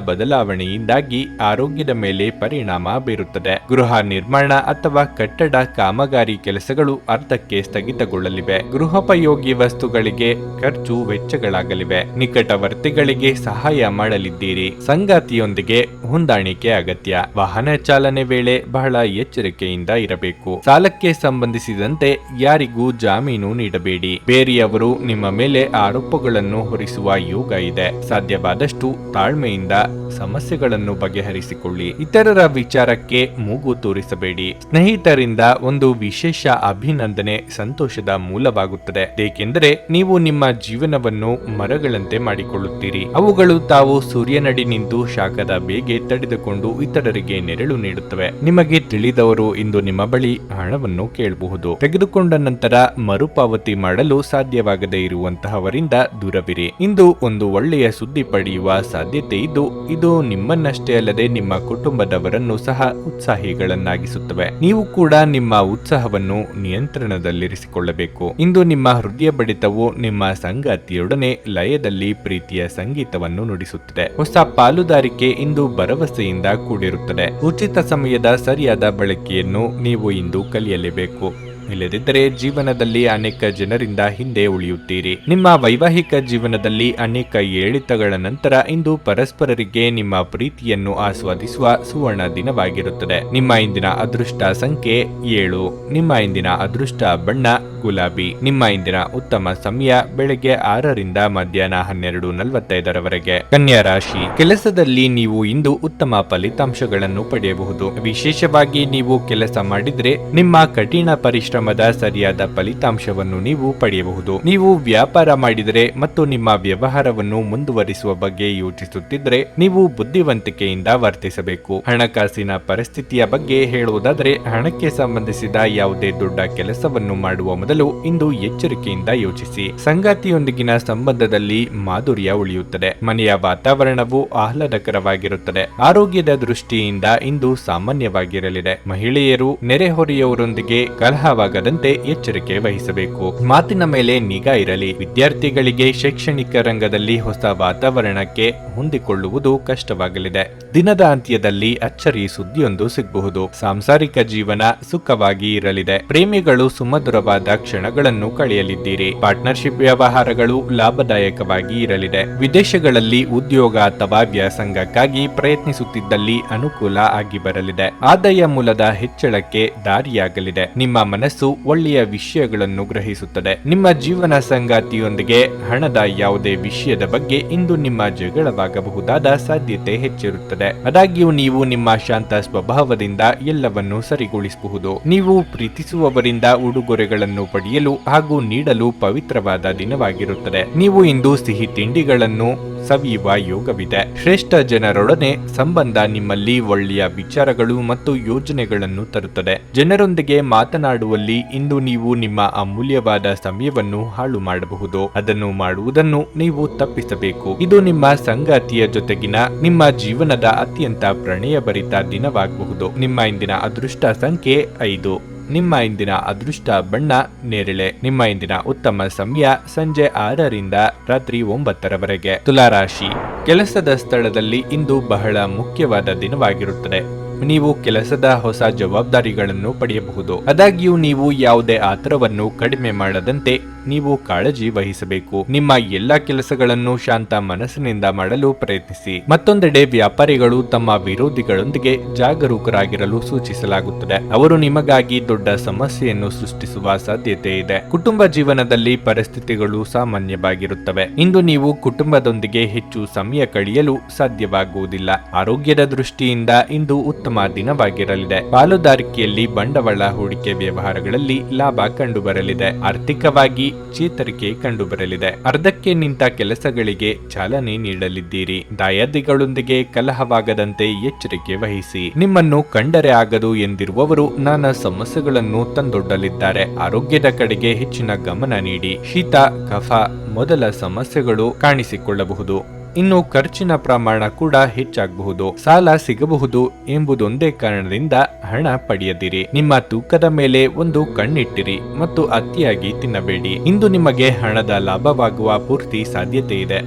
ಬದಲಾವಣೆಯಿಂದಾಗಿ ಆರೋಗ್ಯದ ಮೇಲೆ ಪರಿಣಾಮ ಬೀರುತ್ತದೆ. ಗೃಹ ನಿರ್ಮಾಣ ಅಥವಾ ಕಟ್ಟಡ ಕಾಮಗಾರಿ ಕೆಲಸಗಳು ಅರ್ಧಕ್ಕೆ ಸ್ಥಗಿತಗೊಳ್ಳಲಿವೆ. ಗೃಹೋಪಯೋಗಿ ವಸ್ತುಗಳಿಗೆ ಖರ್ಚು ವೆಚ್ಚಗಳಾಗಲಿವೆ. ನಿಕಟವರ್ತಿಗಳಿಗೆ ಸಹಾಯ ಮಾಡಲಿದ್ದೀರಿ. ಸಂಗಾತಿಯೊಂದಿಗೆ ಹೊಂದಾಣಿಕೆ ಅಗತ್ಯ. ವಾಹನ ಚಾಲನೆ ವೇಳೆ ಬಹಳ ಎಚ್ಚರಿಕೆಯಿಂದ ಇರಬೇಕು. ಸಾಲಕ್ಕೆ ಸಂಬಂಧಿಸಿದಂತೆ ಯಾರಿಗೂ ಜಾಮೀನು ನೀಡಬೇಡಿ. ಬೇರೆಯವರು ನಿಮ್ಮ ಮೇಲೆ ಆರೋಪಗಳನ್ನು ಹೊರಿಸುವ ಯೋಗ ಇದೆ. ಸಾಧ್ಯವಾದಷ್ಟು ತಾಳ್ಮೆಯಿಂದ ಸಮಸ್ಯೆಗಳನ್ನು ಬಗೆಹರಿಸಿಕೊಳ್ಳಿ. ಇತರರ ವಿಚಾರಕ್ಕೆ ಮೂಗು ತೋರಿಸಬೇಡಿ. ಸ್ನೇಹಿತರಿಂದ ಒಂದು ವಿಶೇಷ ಅಭಿನಂದನೆ ಸಂತೋಷದ ಮೂಲವಾಗುತ್ತದೆ, ಏಕೆಂದರೆ ನೀವು ನಿಮ್ಮ ಜೀವನವನ್ನು ಮರಗಳಂತೆ ಮಾಡಿಕೊಳ್ಳುತ್ತೀರಿ. ಅವುಗಳು ತಾವು ಸೂರ್ಯನಡಿ ನಿಂತು ಶಾಖದ ಬೇಗೆ ತಡೆದುಕೊಂಡು ಇತರರಿಗೆ ನೆರಳು ನೀಡುತ್ತವೆ. ನಿಮಗೆ ತಿಳಿದವರು ಇಂದು ನಿಮ್ಮ ಬಳಿ ಹಣವನ್ನು ಕೇಳಬಹುದು. ತೆಗೆದುಕೊಂಡ ನಂತರ ಮರುಪಾವತಿ ಮಾಡಲು ಸಾಧ್ಯವಾಗದೇ ಇರುವಂತಹವರಿಂದ ದೂರವಿರಿ. ಇಂದು ಒಂದು ಒಳ್ಳೆಯ ಸುದ್ದಿ ಪಡೆಯುವ ಸಾಧ್ಯತೆ ಇದ್ದು, ಇದು ನಿಮ್ಮನ್ನಷ್ಟೇ ಅಲ್ಲದೆ ನಿಮ್ಮ ಕುಟುಂಬದವರನ್ನು ಸಹ ಉತ್ಸಾಹಿಗಳನ್ನಾಗಿಸುತ್ತವೆ. ನೀವು ಕೂಡ ನಿಮ್ಮ ಉತ್ಸಾಹವನ್ನು ನಿಯಂತ್ರಣದಲ್ಲಿರಿಸಿಕೊಳ್ಳಬೇಕು. ಇಂದು ನಿಮ್ಮ ಹೃದಯ ಬಡಿತವು ನಿಮ್ಮ ಸಂಗಾತಿಯೊಡನೆ ಲಯದಲ್ಲಿ ಪ್ರೀತಿಯ ಸಂಗೀತವನ್ನು ನುಡಿಸುತ್ತದೆ. ಹೊಸ ಪಾಲುದಾರಿಕೆ ಇಂದು ಭರವಸೆಯಿಂದ ಕೂಡಿರುತ್ತದೆ. ಉಚಿತ ಸಮಯದ ಸರಿಯಾದ ಬಳಕೆಯನ್ನು ನೀವು ಇಂದು ಕಲಿಯಲೇಬೇಕು. ಇಲ್ಲದಿದ್ದರೆ ಜೀವನದಲ್ಲಿ ಅನೇಕ ಜನರಿಂದ ಹಿಂದೆ ಉಳಿಯುತ್ತೀರಿ. ನಿಮ್ಮ ವೈವಾಹಿಕ ಜೀವನದಲ್ಲಿ ಅನೇಕ ಏಳಿತಗಳ ನಂತರ ಇಂದು ಪರಸ್ಪರರಿಗೆ ನಿಮ್ಮ ಪ್ರೀತಿಯನ್ನು ಆಸ್ವಾದಿಸುವ ಸುವರ್ಣ ದಿನವಾಗಿರುತ್ತದೆ. ನಿಮ್ಮ ಇಂದಿನ ಅದೃಷ್ಟ ಸಂಖ್ಯೆ 7. ನಿಮ್ಮ ಇಂದಿನ ಅದೃಷ್ಟ ಬಣ್ಣ ಗುಲಾಬಿ. ನಿಮ್ಮ ಇಂದಿನ ಉತ್ತಮ ಸಮಯ ಬೆಳಗ್ಗೆ 6ರಿಂದ ಮಧ್ಯಾಹ್ನ 12:45 ಕನ್ಯಾ ರಾಶಿ. ಕೆಲಸದಲ್ಲಿ ನೀವು ಇಂದು ಉತ್ತಮ ಫಲಿತಾಂಶಗಳನ್ನು ಪಡೆಯಬಹುದು. ವಿಶೇಷವಾಗಿ ನೀವು ಕೆಲಸ ಮಾಡಿದರೆ ನಿಮ್ಮ ಕಠಿಣ ಪರಿಶ್ರಮದ ಸರಿಯಾದ ಫಲಿತಾಂಶವನ್ನು ನೀವು ಪಡೆಯಬಹುದು. ನೀವು ವ್ಯಾಪಾರ ಮಾಡಿದರೆ ಮತ್ತು ನಿಮ್ಮ ವ್ಯವಹಾರವನ್ನು ಮುಂದುವರಿಸುವ ಬಗ್ಗೆ ಯೋಚಿಸುತ್ತಿದ್ದರೆ ನೀವು ಬುದ್ಧಿವಂತಿಕೆಯಿಂದ ವರ್ತಿಸಬೇಕು. ಹಣಕಾಸಿನ ಪರಿಸ್ಥಿತಿಯ ಬಗ್ಗೆ ಹೇಳುವುದಾದರೆ, ಹಣಕ್ಕೆ ಸಂಬಂಧಿಸಿದ ಯಾವುದೇ ದೊಡ್ಡ ಕೆಲಸವನ್ನು ಮಾಡುವ ಮೊದಲು ಇಂದು ಎಚ್ಚರಿಕೆಯಿಂದ ಯೋಚಿಸಿ. ಸಂಗಾತಿಯೊಂದಿಗಿನ ಸಂಬಂಧದಲ್ಲಿ ಮಾಧುರ್ಯ ಉಳಿಯುತ್ತದೆ. ಮನೆಯ ವಾತಾವರಣವು ಆಹ್ಲಾದಕರವಾಗಿರುತ್ತದೆ. ಆರೋಗ್ಯದ ದೃಷ್ಟಿಯಿಂದ ಇಂದು ಸಾಮಾನ್ಯವಾಗಿರಲಿದೆ. ಮಹಿಳೆಯರು ನೆರೆಹೊರೆಯವರೊಂದಿಗೆ ಕಲಹವಾಗದಂತೆ ಎಚ್ಚರಿಕೆ ವಹಿಸಬೇಕು. ಮಾತಿನ ಮೇಲೆ ನಿಗಾ ಇರಲಿ. ವಿದ್ಯಾರ್ಥಿಗಳಿಗೆ ಶೈಕ್ಷಣಿಕ ರಂಗದಲ್ಲಿ ಹೊಸ ವಾತಾವರಣಕ್ಕೆ ಹೊಂದಿಕೊಳ್ಳುವುದು ಕಷ್ಟವಾಗಲಿದೆ. ದಿನದ ಅಂತ್ಯದಲ್ಲಿ ಅಚ್ಚರಿ ಸುದ್ದಿಯೊಂದು ಸಿಗಬಹುದು. ಸಾಂಸಾರಿಕ ಜೀವನ ಸುಖವಾಗಿ ಇರಲಿದೆ. ಪ್ರೇಮಿಗಳು ಸುಮಧುರವಾದ ಕ್ಷಣಗಳನ್ನು ಕಳೆಯಲಿದ್ದೀರಿ. ಪಾರ್ಟ್ನರ್ಶಿಪ್ ವ್ಯವಹಾರಗಳು ಲಾಭದಾಯಕವಾಗಿ ಇರಲಿದೆ. ವಿದೇಶಗಳಲ್ಲಿ ಉದ್ಯೋಗ ಅಥವಾ ವ್ಯಾಸಂಗಕ್ಕಾಗಿ ಪ್ರಯತ್ನಿಸುತ್ತಿದ್ದಲ್ಲಿ ಅನುಕೂಲ ಆಗಿ ಬರಲಿದೆ. ಆದಾಯ ಮೂಲದ ಹೆಚ್ಚಳಕ್ಕೆ ದಾರಿಯಾಗಲಿದೆ. ನಿಮ್ಮ ಮನಸ್ಸು ಒಳ್ಳೆಯ ವಿಷಯಗಳನ್ನು ಗ್ರಹಿಸುತ್ತದೆ. ನಿಮ್ಮ ಜೀವನ ಸಂಗಾತಿಯೊಂದಿಗೆ ಹಣದ ಯಾವುದೇ ವಿಷಯದ ಬಗ್ಗೆ ಇಂದು ನಿಮ್ಮ ಜಗಳವಾಗಬಹುದಾದ ಸಾಧ್ಯತೆ ಹೆಚ್ಚಿರುತ್ತದೆ. ಆದಾಗ್ಯೂ ನೀವು ನಿಮ್ಮ ಶಾಂತ ಸ್ವಭಾವದಿಂದ ಎಲ್ಲವನ್ನೂ ಸರಿಗೊಳಿಸಬಹುದು. ನೀವು ಪ್ರೀತಿಸುವವರಿಂದ ಉಡುಗೊರೆಗಳನ್ನು ಪಡೆಯಲು ಹಾಗೂ ನೀಡಲು ಪವಿತ್ರವಾದ ದಿನವಾಗಿರುತ್ತದೆ. ನೀವು ಇಂದು ಸಿಹಿ ತಿಂಡಿಗಳನ್ನು ಸವಿಯುವ ಯೋಗವಿದೆ. ಶ್ರೇಷ್ಠ ಜನರೊಡನೆ ಸಂಬಂಧ ನಿಮ್ಮಲ್ಲಿ ಒಳ್ಳೆಯ ವಿಚಾರಗಳು ಮತ್ತು ಯೋಜನೆಗಳನ್ನು ತರುತ್ತದೆ. ಜನರೊಂದಿಗೆ ಮಾತನಾಡುವಲ್ಲಿ ಇಂದು ನೀವು ನಿಮ್ಮ ಅಮೂಲ್ಯವಾದ ಸಮಯವನ್ನು ಹಾಳು ಮಾಡಬಹುದು. ಅದನ್ನು ಮಾಡುವುದನ್ನು ನೀವು ತಪ್ಪಿಸಬೇಕು. ಇದು ನಿಮ್ಮ ಸಂಗಾತಿಯ ಜೊತೆಗಿನ ನಿಮ್ಮ ಜೀವನದ ಅತ್ಯಂತ ಪ್ರಣಯಭರಿತ ದಿನವಾಗಬಹುದು. ನಿಮ್ಮ ಇಂದಿನ ಅದೃಷ್ಟ ಸಂಖ್ಯೆ 5. ನಿಮ್ಮ ಇಂದಿನ ಅದೃಷ್ಟ ಬಣ್ಣ ನೇರಳೆ. ನಿಮ್ಮ ಇಂದಿನ ಉತ್ತಮ ಸಮಯ ಸಂಜೆ 6ರಿಂದ ರಾತ್ರಿ 9 ತುಲಾರಾಶಿ. ಕೆಲಸದ ಸ್ಥಳದಲ್ಲಿ ಇಂದು ಬಹಳ ಮುಖ್ಯವಾದ ದಿನವಾಗಿರುತ್ತದೆ. ನೀವು ಕೆಲಸದ ಹೊಸ ಜವಾಬ್ದಾರಿಗಳನ್ನು ಪಡೆಯಬಹುದು. ಆದಾಗ್ಯೂ ನೀವು ಯಾವುದೇ ಆತರವನ್ನು ಕಡಿಮೆ ಮಾಡದಂತೆ ನೀವು ಕಾಳಜಿ ವಹಿಸಬೇಕು. ನಿಮ್ಮ ಎಲ್ಲಾ ಕೆಲಸಗಳನ್ನು ಶಾಂತ ಮನಸ್ಸಿನಿಂದ ಮಾಡಲು ಪ್ರಯತ್ನಿಸಿ. ಮತ್ತೊಂದೆಡೆ ವ್ಯಾಪಾರಿಗಳು ತಮ್ಮ ವಿರೋಧಿಗಳೊಂದಿಗೆ ಜಾಗರೂಕರಾಗಿರಲು ಸೂಚಿಸಲಾಗುತ್ತದೆ. ಅವರು ನಿಮಗಾಗಿ ದೊಡ್ಡ ಸಮಸ್ಯೆಯನ್ನು ಸೃಷ್ಟಿಸುವ ಸಾಧ್ಯತೆ ಇದೆ. ಕುಟುಂಬ ಜೀವನದಲ್ಲಿ ಪರಿಸ್ಥಿತಿಗಳು ಸಾಮಾನ್ಯವಾಗಿರುತ್ತವೆ. ಇಂದು ನೀವು ಕುಟುಂಬದೊಂದಿಗೆ ಹೆಚ್ಚು ಸಮಯ ಕಳೆಯಲು ಸಾಧ್ಯವಾಗುವುದಿಲ್ಲ. ಆರೋಗ್ಯದ ದೃಷ್ಟಿಯಿಂದ ಇಂದು ಉತ್ತಮ ದಿನವಾಗಿರಲಿದೆ. ಪಾಲುದಾರಿಕೆಯಲ್ಲಿ ಬಂಡವಾಳ ಹೂಡಿಕೆ ವ್ಯವಹಾರಗಳಲ್ಲಿ ಲಾಭ ಕಂಡುಬರಲಿದೆ. ಆರ್ಥಿಕವಾಗಿ ಚೇತರಿಕೆ ಕಂಡುಬರಲಿದೆ. ಅರ್ಧಕ್ಕೆ ನಿಂತ ಕೆಲಸಗಳಿಗೆ ಚಾಲನೆ ನೀಡಲಿದ್ದೀರಿ. ದಾಯಾದಿಗಳೊಂದಿಗೆ ಕಲಹವಾಗದಂತೆ ಎಚ್ಚರಿಕೆ ವಹಿಸಿ. ನಿಮ್ಮನ್ನು ಕಂಡರೆ ಆಗದು ಎಂದಿರುವವರು ನಾನಾ ಸಮಸ್ಯೆಗಳನ್ನು ತಂದೊಡ್ಡಲಿದ್ದಾರೆ. ಆರೋಗ್ಯದ ಕಡೆಗೆ ಹೆಚ್ಚಿನ ಗಮನ ನೀಡಿ. ಶೀತ, ಕಫ ಮೊದಲ ಸಮಸ್ಯೆಗಳು ಕಾಣಿಸಿಕೊಳ್ಳಬಹುದು. ಇನ್ನು ಖರ್ಚಿನ ಪ್ರಮಾಣ ಕೂಡ ಹೆಚ್ಚಾಗಬಹುದು. ಸಾಲ ಸಿಗಬಹುದು ಎಂಬುದೊಂದೇ ಕಾರಣದಿಂದ ಹಣ ಪಡೆಯದಿರಿ. ನಿಮ್ಮ ತೂಕದ ಮೇಲೆ ಒಂದು ಕಣ್ಣಿಟ್ಟಿರಿ ಮತ್ತು ಅತಿಯಾಗಿ ತಿನ್ನಬೇಡಿ. ಇಂದು ನಿಮಗೆ ಹಣದ ಲಾಭವಾಗುವ ಪೂರ್ತಿ ಸಾಧ್ಯತೆ ಇದೆ.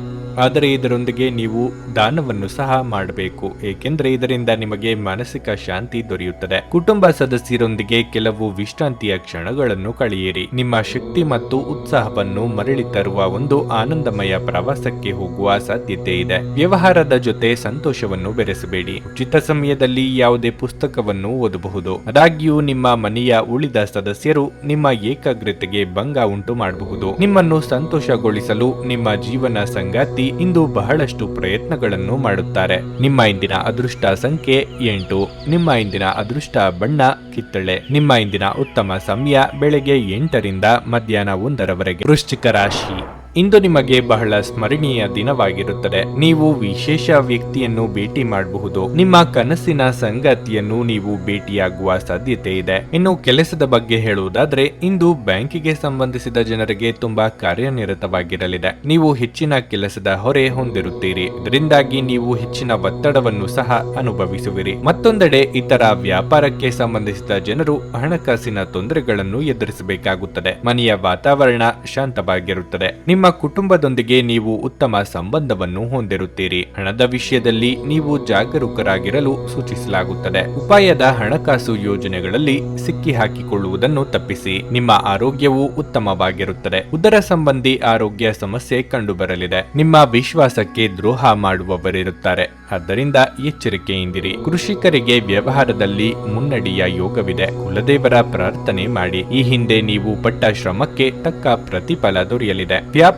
ಆದರೆ ಇದರೊಂದಿಗೆ ನೀವು ದಾನವನ್ನು ಸಹ ಮಾಡಬೇಕು, ಏಕೆಂದರೆ ಇದರಿಂದ ನಿಮಗೆ ಮಾನಸಿಕ ಶಾಂತಿ ದೊರೆಯುತ್ತದೆ. ಕುಟುಂಬ ಸದಸ್ಯರೊಂದಿಗೆ ಕೆಲವು ವಿಶ್ರಾಂತಿಯ ಕ್ಷಣಗಳನ್ನು ಕಳೆಯಿರಿ. ನಿಮ್ಮ ಶಕ್ತಿ ಮತ್ತು ಉತ್ಸಾಹವನ್ನು ಮರಳಿ ತರುವ ಒಂದು ಆನಂದಮಯ ಪ್ರವಾಸಕ್ಕೆ ಹೋಗುವ ಸಾಧ್ಯತೆ ಇದೆ. ವ್ಯವಹಾರದ ಜೊತೆ ಸಂತೋಷವನ್ನು ಬೆರೆಸಬೇಡಿ. ಉಚಿತ ಸಮಯದಲ್ಲಿ ಯಾವುದೇ ಪುಸ್ತಕವನ್ನು ಓದಬಹುದು. ಆದಾಗ್ಯೂ ನಿಮ್ಮ ಮನೆಯ ಉಳಿದ ಸದಸ್ಯರು ನಿಮ್ಮ ಏಕಾಗ್ರತೆಗೆ ಭಂಗ ಉಂಟು ಮಾಡಬಹುದು. ನಿಮ್ಮನ್ನು ಸಂತೋಷಗೊಳಿಸಲು ನಿಮ್ಮ ಜೀವನ ಸಂಗಾತಿ ಪಡೆಯುವಲ್ಲಿ ಇಂದು ಬಹಳಷ್ಟು ಪ್ರಯತ್ನಗಳನ್ನು ಮಾಡುತ್ತಾರೆ. ನಿಮ್ಮ ಇಂದಿನ ಅದೃಷ್ಟ ಸಂಖ್ಯೆ 8. ನಿಮ್ಮ ಇಂದಿನ ಅದೃಷ್ಟ ಬಣ್ಣ ಕಿತ್ತಳೆ. ನಿಮ್ಮ ಇಂದಿನ ಉತ್ತಮ ಸಮಯ ಬೆಳಗ್ಗೆ 8ರಿಂದ ಮಧ್ಯಾಹ್ನ 1ರವರೆಗೆ. ವೃಶ್ಚಿಕ ರಾಶಿ, ಇಂದು ನಿಮಗೆ ಬಹಳ ಸ್ಮರಣೀಯ ದಿನವಾಗಿರುತ್ತದೆ. ನೀವು ವಿಶೇಷ ವ್ಯಕ್ತಿಯನ್ನು ಭೇಟಿ ಮಾಡಬಹುದು. ನಿಮ್ಮ ಕನಸಿನ ಸಂಗಾತಿಯನ್ನು ನೀವು ಭೇಟಿಯಾಗುವ ಸಾಧ್ಯತೆ ಇದೆ. ಇನ್ನು ಕೆಲಸದ ಬಗ್ಗೆ ಹೇಳುವುದಾದ್ರೆ, ಇಂದು ಬ್ಯಾಂಕಿಗೆ ಸಂಬಂಧಿಸಿದ ಜನರಿಗೆ ತುಂಬಾ ಕಾರ್ಯನಿರತವಾಗಿರಲಿದೆ. ನೀವು ಹೆಚ್ಚಿನ ಕೆಲಸದ ಹೊರೆ ಹೊಂದಿರುತ್ತೀರಿ. ಇದರಿಂದಾಗಿ ನೀವು ಹೆಚ್ಚಿನ ಒತ್ತಡವನ್ನು ಸಹ ಅನುಭವಿಸುವಿರಿ. ಮತ್ತೊಂದೆಡೆ ಇತರ ವ್ಯಾಪಾರಕ್ಕೆ ಸಂಬಂಧಿಸಿದ ಜನರು ಹಣಕಾಸಿನ ತೊಂದರೆಗಳನ್ನು ಎದುರಿಸಬೇಕಾಗುತ್ತದೆ. ಮನೆಯ ವಾತಾವರಣ ಶಾಂತವಾಗಿರುತ್ತದೆ. ನಿಮ್ಮ ಕುಟುಂಬದೊಂದಿಗೆ ನೀವು ಉತ್ತಮ ಸಂಬಂಧವನ್ನು ಹೊಂದಿರುತ್ತೀರಿ. ಹಣದ ವಿಷಯದಲ್ಲಿ ನೀವು ಜಾಗರೂಕರಾಗಿರಲು ಸೂಚಿಸಲಾಗುತ್ತದೆ. ಉಪಾಯದ ಹಣಕಾಸು ಯೋಜನೆಗಳಲ್ಲಿ ಸಿಕ್ಕಿ ಹಾಕಿಕೊಳ್ಳುವುದನ್ನು ತಪ್ಪಿಸಿ. ನಿಮ್ಮ ಆರೋಗ್ಯವು ಉತ್ತಮವಾಗಿರುತ್ತದೆ. ಉದರ ಸಂಬಂಧಿ ಆರೋಗ್ಯ ಸಮಸ್ಯೆ ಕಂಡುಬರಲಿದೆ. ನಿಮ್ಮ ವಿಶ್ವಾಸಕ್ಕೆ ದ್ರೋಹ ಮಾಡುವವರಿರುತ್ತಾರೆ. ಆದ್ದರಿಂದ ಎಚ್ಚರಿಕೆಯಿಂದಿರಿ. ಕೃಷಿಕರಿಗೆ ವ್ಯವಹಾರದಲ್ಲಿ ಮುನ್ನಡೆಯ ಯೋಗವಿದೆ. ಕುಲದೇವರ ಪ್ರಾರ್ಥನೆ ಮಾಡಿ. ಈ ಹಿಂದೆ ನೀವು ಪಟ್ಟ ಶ್ರಮಕ್ಕೆ ತಕ್ಕ ಪ್ರತಿಫಲ ದೊರೆಯಲಿದೆ. ವ್ಯಾಪಾರ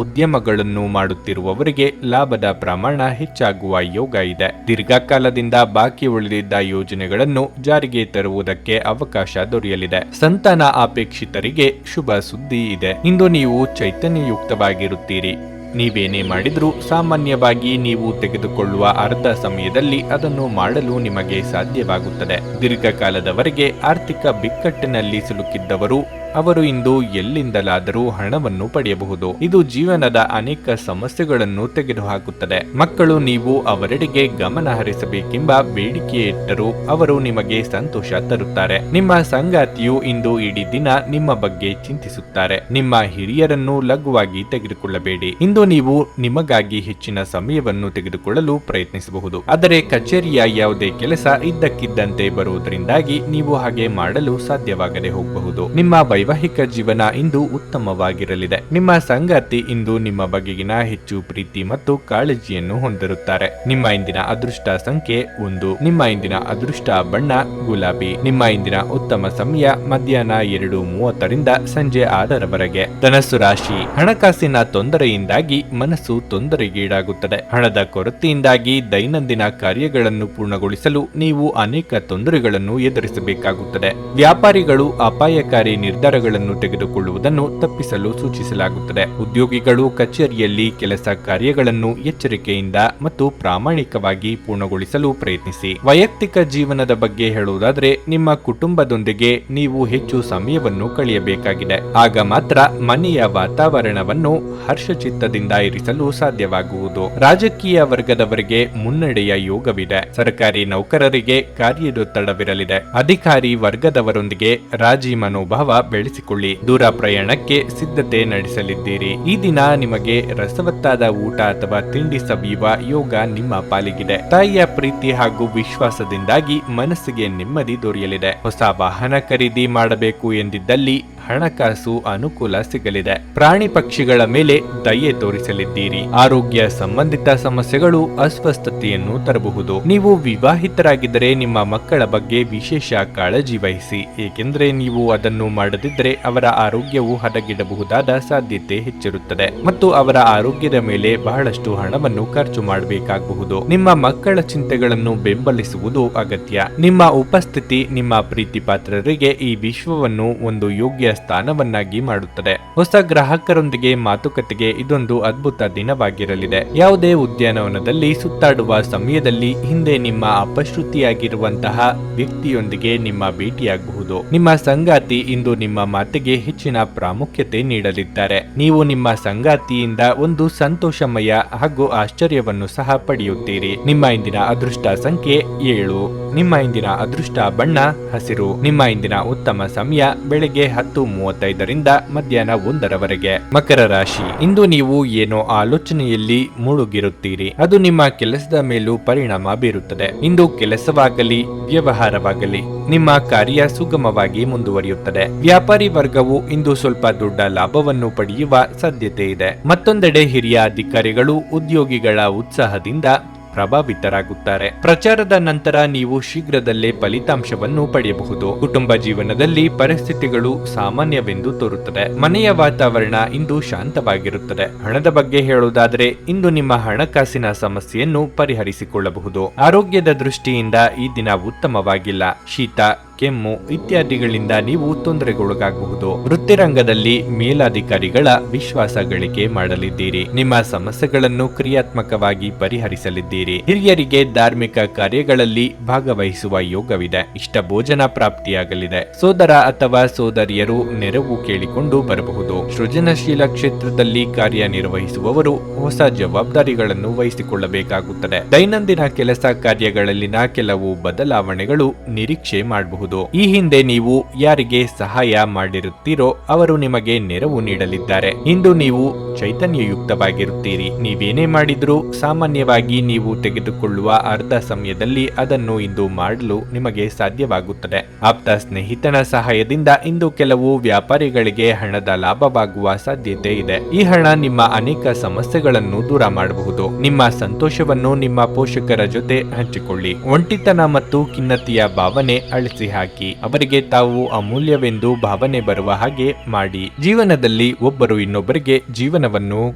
ಉದ್ಯಮಗಳನ್ನು ಮಾಡುತ್ತಿರುವವರಿಗೆ ಲಾಭದ ಪ್ರಮಾಣ ಹೆಚ್ಚಾಗುವ ಯೋಗ ಇದೆ. ದೀರ್ಘಕಾಲದಿಂದ ಬಾಕಿ ಉಳಿದಿದ್ದ ಯೋಜನೆಗಳನ್ನು ಜಾರಿಗೆ ತರುವುದಕ್ಕೆ ಅವಕಾಶ ದೊರೆಯಲಿದೆ. ಸಂತಾನ ಅಪೇಕ್ಷಿತರಿಗೆ ಶುಭ ಸುದ್ದಿ ಇದೆ. ಇಂದು ನೀವು ಚೈತನ್ಯಯುಕ್ತವಾಗಿರುತ್ತೀರಿ. ನೀವೇನೇ ಮಾಡಿದ್ರೂ ಸಾಮಾನ್ಯವಾಗಿ ನೀವು ತೆಗೆದುಕೊಳ್ಳುವ ಅರ್ಧ ಸಮಯದಲ್ಲಿ ಅದನ್ನು ಮಾಡಲು ನಿಮಗೆ ಸಾಧ್ಯವಾಗುತ್ತದೆ. ದೀರ್ಘಕಾಲದವರೆಗೆ ಆರ್ಥಿಕ ಬಿಕ್ಕಟ್ಟಿನಲ್ಲಿ ಸಿಲುಕಿದ್ದವರು ಅವರು ಇಂದು ಎಲ್ಲಿಂದಲಾದರೂ ಹಣವನ್ನು ಪಡೆಯಬಹುದು. ಇದು ಜೀವನದ ಅನೇಕ ಸಮಸ್ಯೆಗಳನ್ನು ತೆಗೆದುಹಾಕುತ್ತದೆ. ಮಕ್ಕಳು ನೀವು ಅವರೆಡೆಗೆ ಗಮನ ಹರಿಸಬೇಕೆಂಬ ಬೇಡಿಕೆ ಇಟ್ಟರೂ ಅವರು ನಿಮಗೆ ಸಂತೋಷ ತರುತ್ತಾರೆ. ನಿಮ್ಮ ಸಂಗಾತಿಯು ಇಂದು ಇಡೀ ದಿನ ನಿಮ್ಮ ಬಗ್ಗೆ ಚಿಂತಿಸುತ್ತಾರೆ. ನಿಮ್ಮ ಹಿರಿಯರನ್ನು ಲಘುವಾಗಿ ತೆಗೆದುಕೊಳ್ಳಬೇಡಿ. ಇಂದು ನೀವು ನಿಮಗಾಗಿ ಹೆಚ್ಚಿನ ಸಮಯವನ್ನು ತೆಗೆದುಕೊಳ್ಳಲು ಪ್ರಯತ್ನಿಸಬಹುದು. ಆದರೆ ಕಚೇರಿಯ ಯಾವುದೇ ಕೆಲಸ ಇದ್ದಕ್ಕಿದ್ದಂತೆ ಬರುವುದರಿಂದಾಗಿ ನೀವು ಹಾಗೆ ಮಾಡಲು ಸಾಧ್ಯವಾಗದೆ ಹೋಗಬಹುದು. ನಿಮ್ಮ ವೈವಾಹಿಕ ಜೀವನ ಇಂದು ಉತ್ತಮವಾಗಿರಲಿದೆ. ನಿಮ್ಮ ಸಂಗಾತಿ ಇಂದು ನಿಮ್ಮ ಬಗೆಗಿನ ಹೆಚ್ಚು ಪ್ರೀತಿ ಮತ್ತು ಕಾಳಜಿಯನ್ನು ಹೊಂದಿರುತ್ತಾರೆ. ನಿಮ್ಮ ಇಂದಿನ ಅದೃಷ್ಟ ಸಂಖ್ಯೆ 1. ನಿಮ್ಮ ಇಂದಿನ ಅದೃಷ್ಟ ಬಣ್ಣ ಗುಲಾಬಿ. ನಿಮ್ಮ ಇಂದಿನ ಉತ್ತಮ ಸಮಯ ಮಧ್ಯಾಹ್ನ 2:30ರಿಂದ ಸಂಜೆ 6ರವರೆಗೆ. ಧನಸ್ಸು ರಾಶಿ, ಹಣಕಾಸಿನ ತೊಂದರೆಯಿಂದಾಗಿ ಮನಸ್ಸು ತೊಂದರೆಗೀಡಾಗುತ್ತದೆ. ಹಣದ ಕೊರತೆಯಿಂದಾಗಿ ದೈನಂದಿನ ಕಾರ್ಯಗಳನ್ನು ಪೂರ್ಣಗೊಳಿಸಲು ನೀವು ಅನೇಕ ತೊಂದರೆಗಳನ್ನು ಎದುರಿಸಬೇಕಾಗುತ್ತದೆ. ವ್ಯಾಪಾರಿಗಳು ಅಪಾಯಕಾರಿ ನಿರ್ಧಾರಗಳನ್ನು ತೆಗೆದುಕೊಳ್ಳುವುದನ್ನು ತಪ್ಪಿಸಲು ಸೂಚಿಸಲಾಗುತ್ತದೆ. ಉದ್ಯೋಗಿಗಳು ಕಚೇರಿಯಲ್ಲಿ ಕೆಲಸ ಕಾರ್ಯಗಳನ್ನು ಎಚ್ಚರಿಕೆಯಿಂದ ಮತ್ತು ಪ್ರಾಮಾಣಿಕವಾಗಿ ಪೂರ್ಣಗೊಳಿಸಲು ಪ್ರಯತ್ನಿಸಿ. ವೈಯಕ್ತಿಕ ಜೀವನದ ಬಗ್ಗೆ ಹೇಳುವುದಾದರೆ, ನಿಮ್ಮ ಕುಟುಂಬದೊಂದಿಗೆ ನೀವು ಹೆಚ್ಚು ಸಮಯವನ್ನು ಕಳೆಯಬೇಕಾಗಿದೆ. ಆಗ ಮಾತ್ರ ಮನೆಯ ವಾತಾವರಣವನ್ನು ಹರ್ಷಚಿತ್ತದಿಂದ ಇರಿಸಲು ಸಾಧ್ಯವಾಗುವುದು. ರಾಜಕೀಯ ವರ್ಗದವರಿಗೆ ಮುನ್ನಡೆಯ ಯೋಗವಿದೆ. ಸರ್ಕಾರಿ ನೌಕರರಿಗೆ ಕಾರ್ಯದೊತ್ತಡವಿರಲಿದೆ. ಅಧಿಕಾರಿ ವರ್ಗದವರೊಂದಿಗೆ ರಾಜಿ ಮನೋಭಾವ ಬೆಳೆಸಿಕೊಳ್ಳಿ. ದೂರ ಪ್ರಯಾಣಕ್ಕೆ ಸಿದ್ಧತೆ ನಡೆಸಲಿದ್ದೀರಿ. ಈ ದಿನ ನಿಮಗೆ ರಸವತ್ತಾದ ಊಟ ಅಥವಾ ತಿಂಡಿ ಸವಿಯುವ ಯೋಗ ನಿಮ್ಮ ಪಾಲಿಗಿದೆ. ತಾಯಿಯ ಪ್ರೀತಿ ಹಾಗೂ ವಿಶ್ವಾಸದಿಂದಾಗಿ ಮನಸ್ಸಿಗೆ ನೆಮ್ಮದಿ ದೊರೆಯಲಿದೆ. ಹೊಸ ವಾಹನ ಖರೀದಿ ಮಾಡಬೇಕು ಎಂದಿದ್ದಲ್ಲಿ ಹಣಕಾಸು ಅನುಕೂಲ ಸಿಗಲಿದೆ. ಪ್ರಾಣಿ ಪಕ್ಷಿಗಳ ಮೇಲೆ ದಯೆ ತೋರಿಸಲಿದ್ದೀರಿ. ಆರೋಗ್ಯ ಸಂಬಂಧಿತ ಸಮಸ್ಯೆಗಳು ಅಸ್ವಸ್ಥತೆಯನ್ನು ತರಬಹುದು. ನೀವು ವಿವಾಹಿತರಾಗಿದ್ದರೆ ನಿಮ್ಮ ಮಕ್ಕಳ ಬಗ್ಗೆ ವಿಶೇಷ ಕಾಳಜಿ ವಹಿಸಿ, ಏಕೆಂದರೆ ನೀವು ಅದನ್ನು ಮಾಡದಿದ್ದರೆ ಅವರ ಆರೋಗ್ಯವು ಹದಗೆಡಬಹುದಾದ ಸಾಧ್ಯತೆ ಹೆಚ್ಚಿರುತ್ತದೆ ಮತ್ತು ಅವರ ಆರೋಗ್ಯದ ಮೇಲೆ ಬಹಳಷ್ಟು ಹಣವನ್ನು ಖರ್ಚು ಮಾಡಬೇಕಾಗಬಹುದು. ನಿಮ್ಮ ಮಕ್ಕಳ ಚಿಂತೆಗಳನ್ನು ಬೆಂಬಲಿಸುವುದು ಅಗತ್ಯ. ನಿಮ್ಮ ಉಪಸ್ಥಿತಿ ನಿಮ್ಮ ಪ್ರೀತಿ ಪಾತ್ರರಿಗೆ ಈ ವಿಶ್ವವನ್ನು ಒಂದು ಯೋಗ್ಯ ಸ್ಥಾನವನ್ನಾಗಿ ಮಾಡುತ್ತದೆ. ಹೊಸ ಗ್ರಾಹಕರೊಂದಿಗೆ ಮಾತುಕತೆಗೆ ಇದೊಂದು ಅದ್ಭುತ ದಿನವಾಗಿರಲಿದೆ. ಯಾವುದೇ ಉದ್ಯಾನವನದಲ್ಲಿ ಸುತ್ತಾಡುವ ಸಮಯದಲ್ಲಿ ಹಿಂದೆ ನಿಮ್ಮ ಅಪಶ್ರುತಿಯಾಗಿರುವಂತಹ ವ್ಯಕ್ತಿಯೊಂದಿಗೆ ನಿಮ್ಮ ಭೇಟಿಯಾಗಬಹುದು. ನಿಮ್ಮ ಸಂಗಾತಿ ಇಂದು ನಿಮ್ಮ ಮಾತಿಗೆ ಹೆಚ್ಚಿನ ಪ್ರಾಮುಖ್ಯತೆ ನೀಡಲಿದ್ದಾರೆ. ನೀವು ನಿಮ್ಮ ಸಂಗಾತಿಯಿಂದ ಒಂದು ಸಂತೋಷಮಯ ಹಾಗೂ ಆಶ್ಚರ್ಯವನ್ನು ಸಹ ಪಡೆಯುತ್ತೀರಿ. ನಿಮ್ಮ ಇಂದಿನ ಅದೃಷ್ಟ ಸಂಖ್ಯೆ 7. ನಿಮ್ಮ ಇಂದಿನ ಅದೃಷ್ಟ ಬಣ್ಣ ಹಸಿರು. ನಿಮ್ಮ ಇಂದಿನ ಉತ್ತಮ ಸಮಯ ಬೆಳಗ್ಗೆ 10:35ರಿಂದ ಮಧ್ಯಾಹ್ನ 1ರವರೆಗೆ. ಮಕರ ರಾಶಿ, ಇಂದು ನೀವು ಏನೋ ಆಲೋಚನೆಯಲ್ಲಿ ಮುಳುಗಿರುತ್ತೀರಿ. ಅದು ನಿಮ್ಮ ಕೆಲಸದ ಮೇಲೂ ಪರಿಣಾಮ ಬೀರುತ್ತದೆ. ಇಂದು ಕೆಲಸವಾಗಲಿ ವ್ಯವಹಾರವಾಗಲಿ ನಿಮ್ಮ ಕಾರ್ಯ ಸುಗಮವಾಗಿ ಮುಂದುವರಿಯುತ್ತದೆ. ವ್ಯಾಪಾರಿ ವರ್ಗವು ಇಂದು ಸ್ವಲ್ಪ ದೊಡ್ಡ ಲಾಭವನ್ನು ಪಡೆಯುವ ಸಾಧ್ಯತೆ ಇದೆ. ಮತ್ತೊಂದೆಡೆ ಹಿರಿಯ ಅಧಿಕಾರಿಗಳು ಉದ್ಯೋಗಿಗಳ ಉತ್ಸಾಹದಿಂದ ಪ್ರಭಾವಿತರಾಗುತ್ತಾರೆ. ಪ್ರಚಾರದ ನಂತರ ನೀವು ಶೀಘ್ರದಲ್ಲೇ ಫಲಿತಾಂಶವನ್ನು ಪಡೆಯಬಹುದು. ಕುಟುಂಬ ಜೀವನದಲ್ಲಿ ಪರಿಸ್ಥಿತಿಗಳು ಸಾಮಾನ್ಯವೆಂದು ತೋರುತ್ತದೆ. ಮನೆಯ ವಾತಾವರಣ ಇಂದು ಶಾಂತವಾಗಿರುತ್ತದೆ. ಹಣದ ಬಗ್ಗೆ ಹೇಳುವುದಾದರೆ ಇಂದು ನಿಮ್ಮ ಹಣಕಾಸಿನ ಸಮಸ್ಯೆಯನ್ನು ಪರಿಹರಿಸಿಕೊಳ್ಳಬಹುದು. ಆರೋಗ್ಯದ ದೃಷ್ಟಿಯಿಂದ ಈ ದಿನ ಉತ್ತಮವಾಗಿಲ್ಲ. ಶೀತ, ಕೆಮ್ಮು ಇತ್ಯಾದಿಗಳಿಂದ ನೀವು ತೊಂದರೆಗೊಳಗಾಗಬಹುದು. ವೃತ್ತಿರಂಗದಲ್ಲಿ ಮೇಲಾಧಿಕಾರಿಗಳ ವಿಶ್ವಾಸ ಗಳಿಕೆ ಮಾಡಲಿದ್ದೀರಿ. ನಿಮ್ಮ ಸಮಸ್ಯೆಗಳನ್ನು ಕ್ರಿಯಾತ್ಮಕವಾಗಿ ಪರಿಹರಿಸಲಿದ್ದೀರಿ. ಹಿರಿಯರಿಗೆ ಧಾರ್ಮಿಕ ಕಾರ್ಯಗಳಲ್ಲಿ ಭಾಗವಹಿಸುವ ಯೋಗವಿದೆ. ಇಷ್ಟ ಭೋಜನ ಪ್ರಾಪ್ತಿಯಾಗಲಿದೆ. ಸೋದರ ಅಥವಾ ಸೋದರಿಯರು ನೆರವು ಕೇಳಿಕೊಂಡು ಬರಬಹುದು. ಸೃಜನಶೀಲ ಕ್ಷೇತ್ರದಲ್ಲಿ ಕಾರ್ಯನಿರ್ವಹಿಸುವವರು ಹೊಸ ಜವಾಬ್ದಾರಿಗಳನ್ನು ವಹಿಸಿಕೊಳ್ಳಬೇಕಾಗುತ್ತದೆ. ದೈನಂದಿನ ಕೆಲಸ ಕಾರ್ಯಗಳಲ್ಲಿನ ಕೆಲವು ಬದಲಾವಣೆಗಳು ನಿರೀಕ್ಷೆ ಮಾಡಬಹುದು. ಈ ಹಿಂದೆ ನೀವು ಯಾರಿಗೆ ಸಹಾಯ ಮಾಡಿರುತ್ತೀರೋ ಅವರು ನಿಮಗೆ ನೆರವು ನೀಡಲಿದ್ದಾರೆ. ಇಂದು ನೀವು ಚೈತನ್ಯಯುಕ್ತವಾಗಿರುತ್ತೀರಿ. ನೀವೇನೇ ಮಾಡಿದ್ರೂ ಸಾಮಾನ್ಯವಾಗಿ ನೀವು ತೆಗೆದುಕೊಳ್ಳುವ ಅರ್ಧ ಸಮಯದಲ್ಲಿ ಅದನ್ನು ಇಂದು ಮಾಡಲು ನಿಮಗೆ ಸಾಧ್ಯವಾಗುತ್ತದೆ. ಆಪ್ತ ಸ್ನೇಹಿತನ ಸಹಾಯದಿಂದ ಇಂದು ಕೆಲವು ವ್ಯಾಪಾರಿಗಳಿಗೆ ಹಣದ ಲಾಭವಾಗುವ ಸಾಧ್ಯತೆ ಇದೆ. ಈ ಹಣ ನಿಮ್ಮ ಅನೇಕ ಸಮಸ್ಯೆಗಳನ್ನು ದೂರ ಮಾಡಬಹುದು. ನಿಮ್ಮ ಸಂತೋಷವನ್ನು ನಿಮ್ಮ ಪೋಷಕರ ಜೊತೆ ಹಂಚಿಕೊಳ್ಳಿ. ಒಂಟಿತನ ಮತ್ತು ಖಿನ್ನತೆಯ ಭಾವನೆ ಅಳಿಸಿ ಹಾಕಿ. ಅವರಿಗೆ ತಾವು ಅಮೂಲ್ಯವೆಂದು ಭಾವನೆ ಬರುವ ಹಾಗೆ ಮಾಡಿ. ಜೀವನದಲ್ಲಿ ಒಬ್ಬರು ಇನ್ನೊಬ್ಬರಿಗೆ ಜೀವನವನ್ನು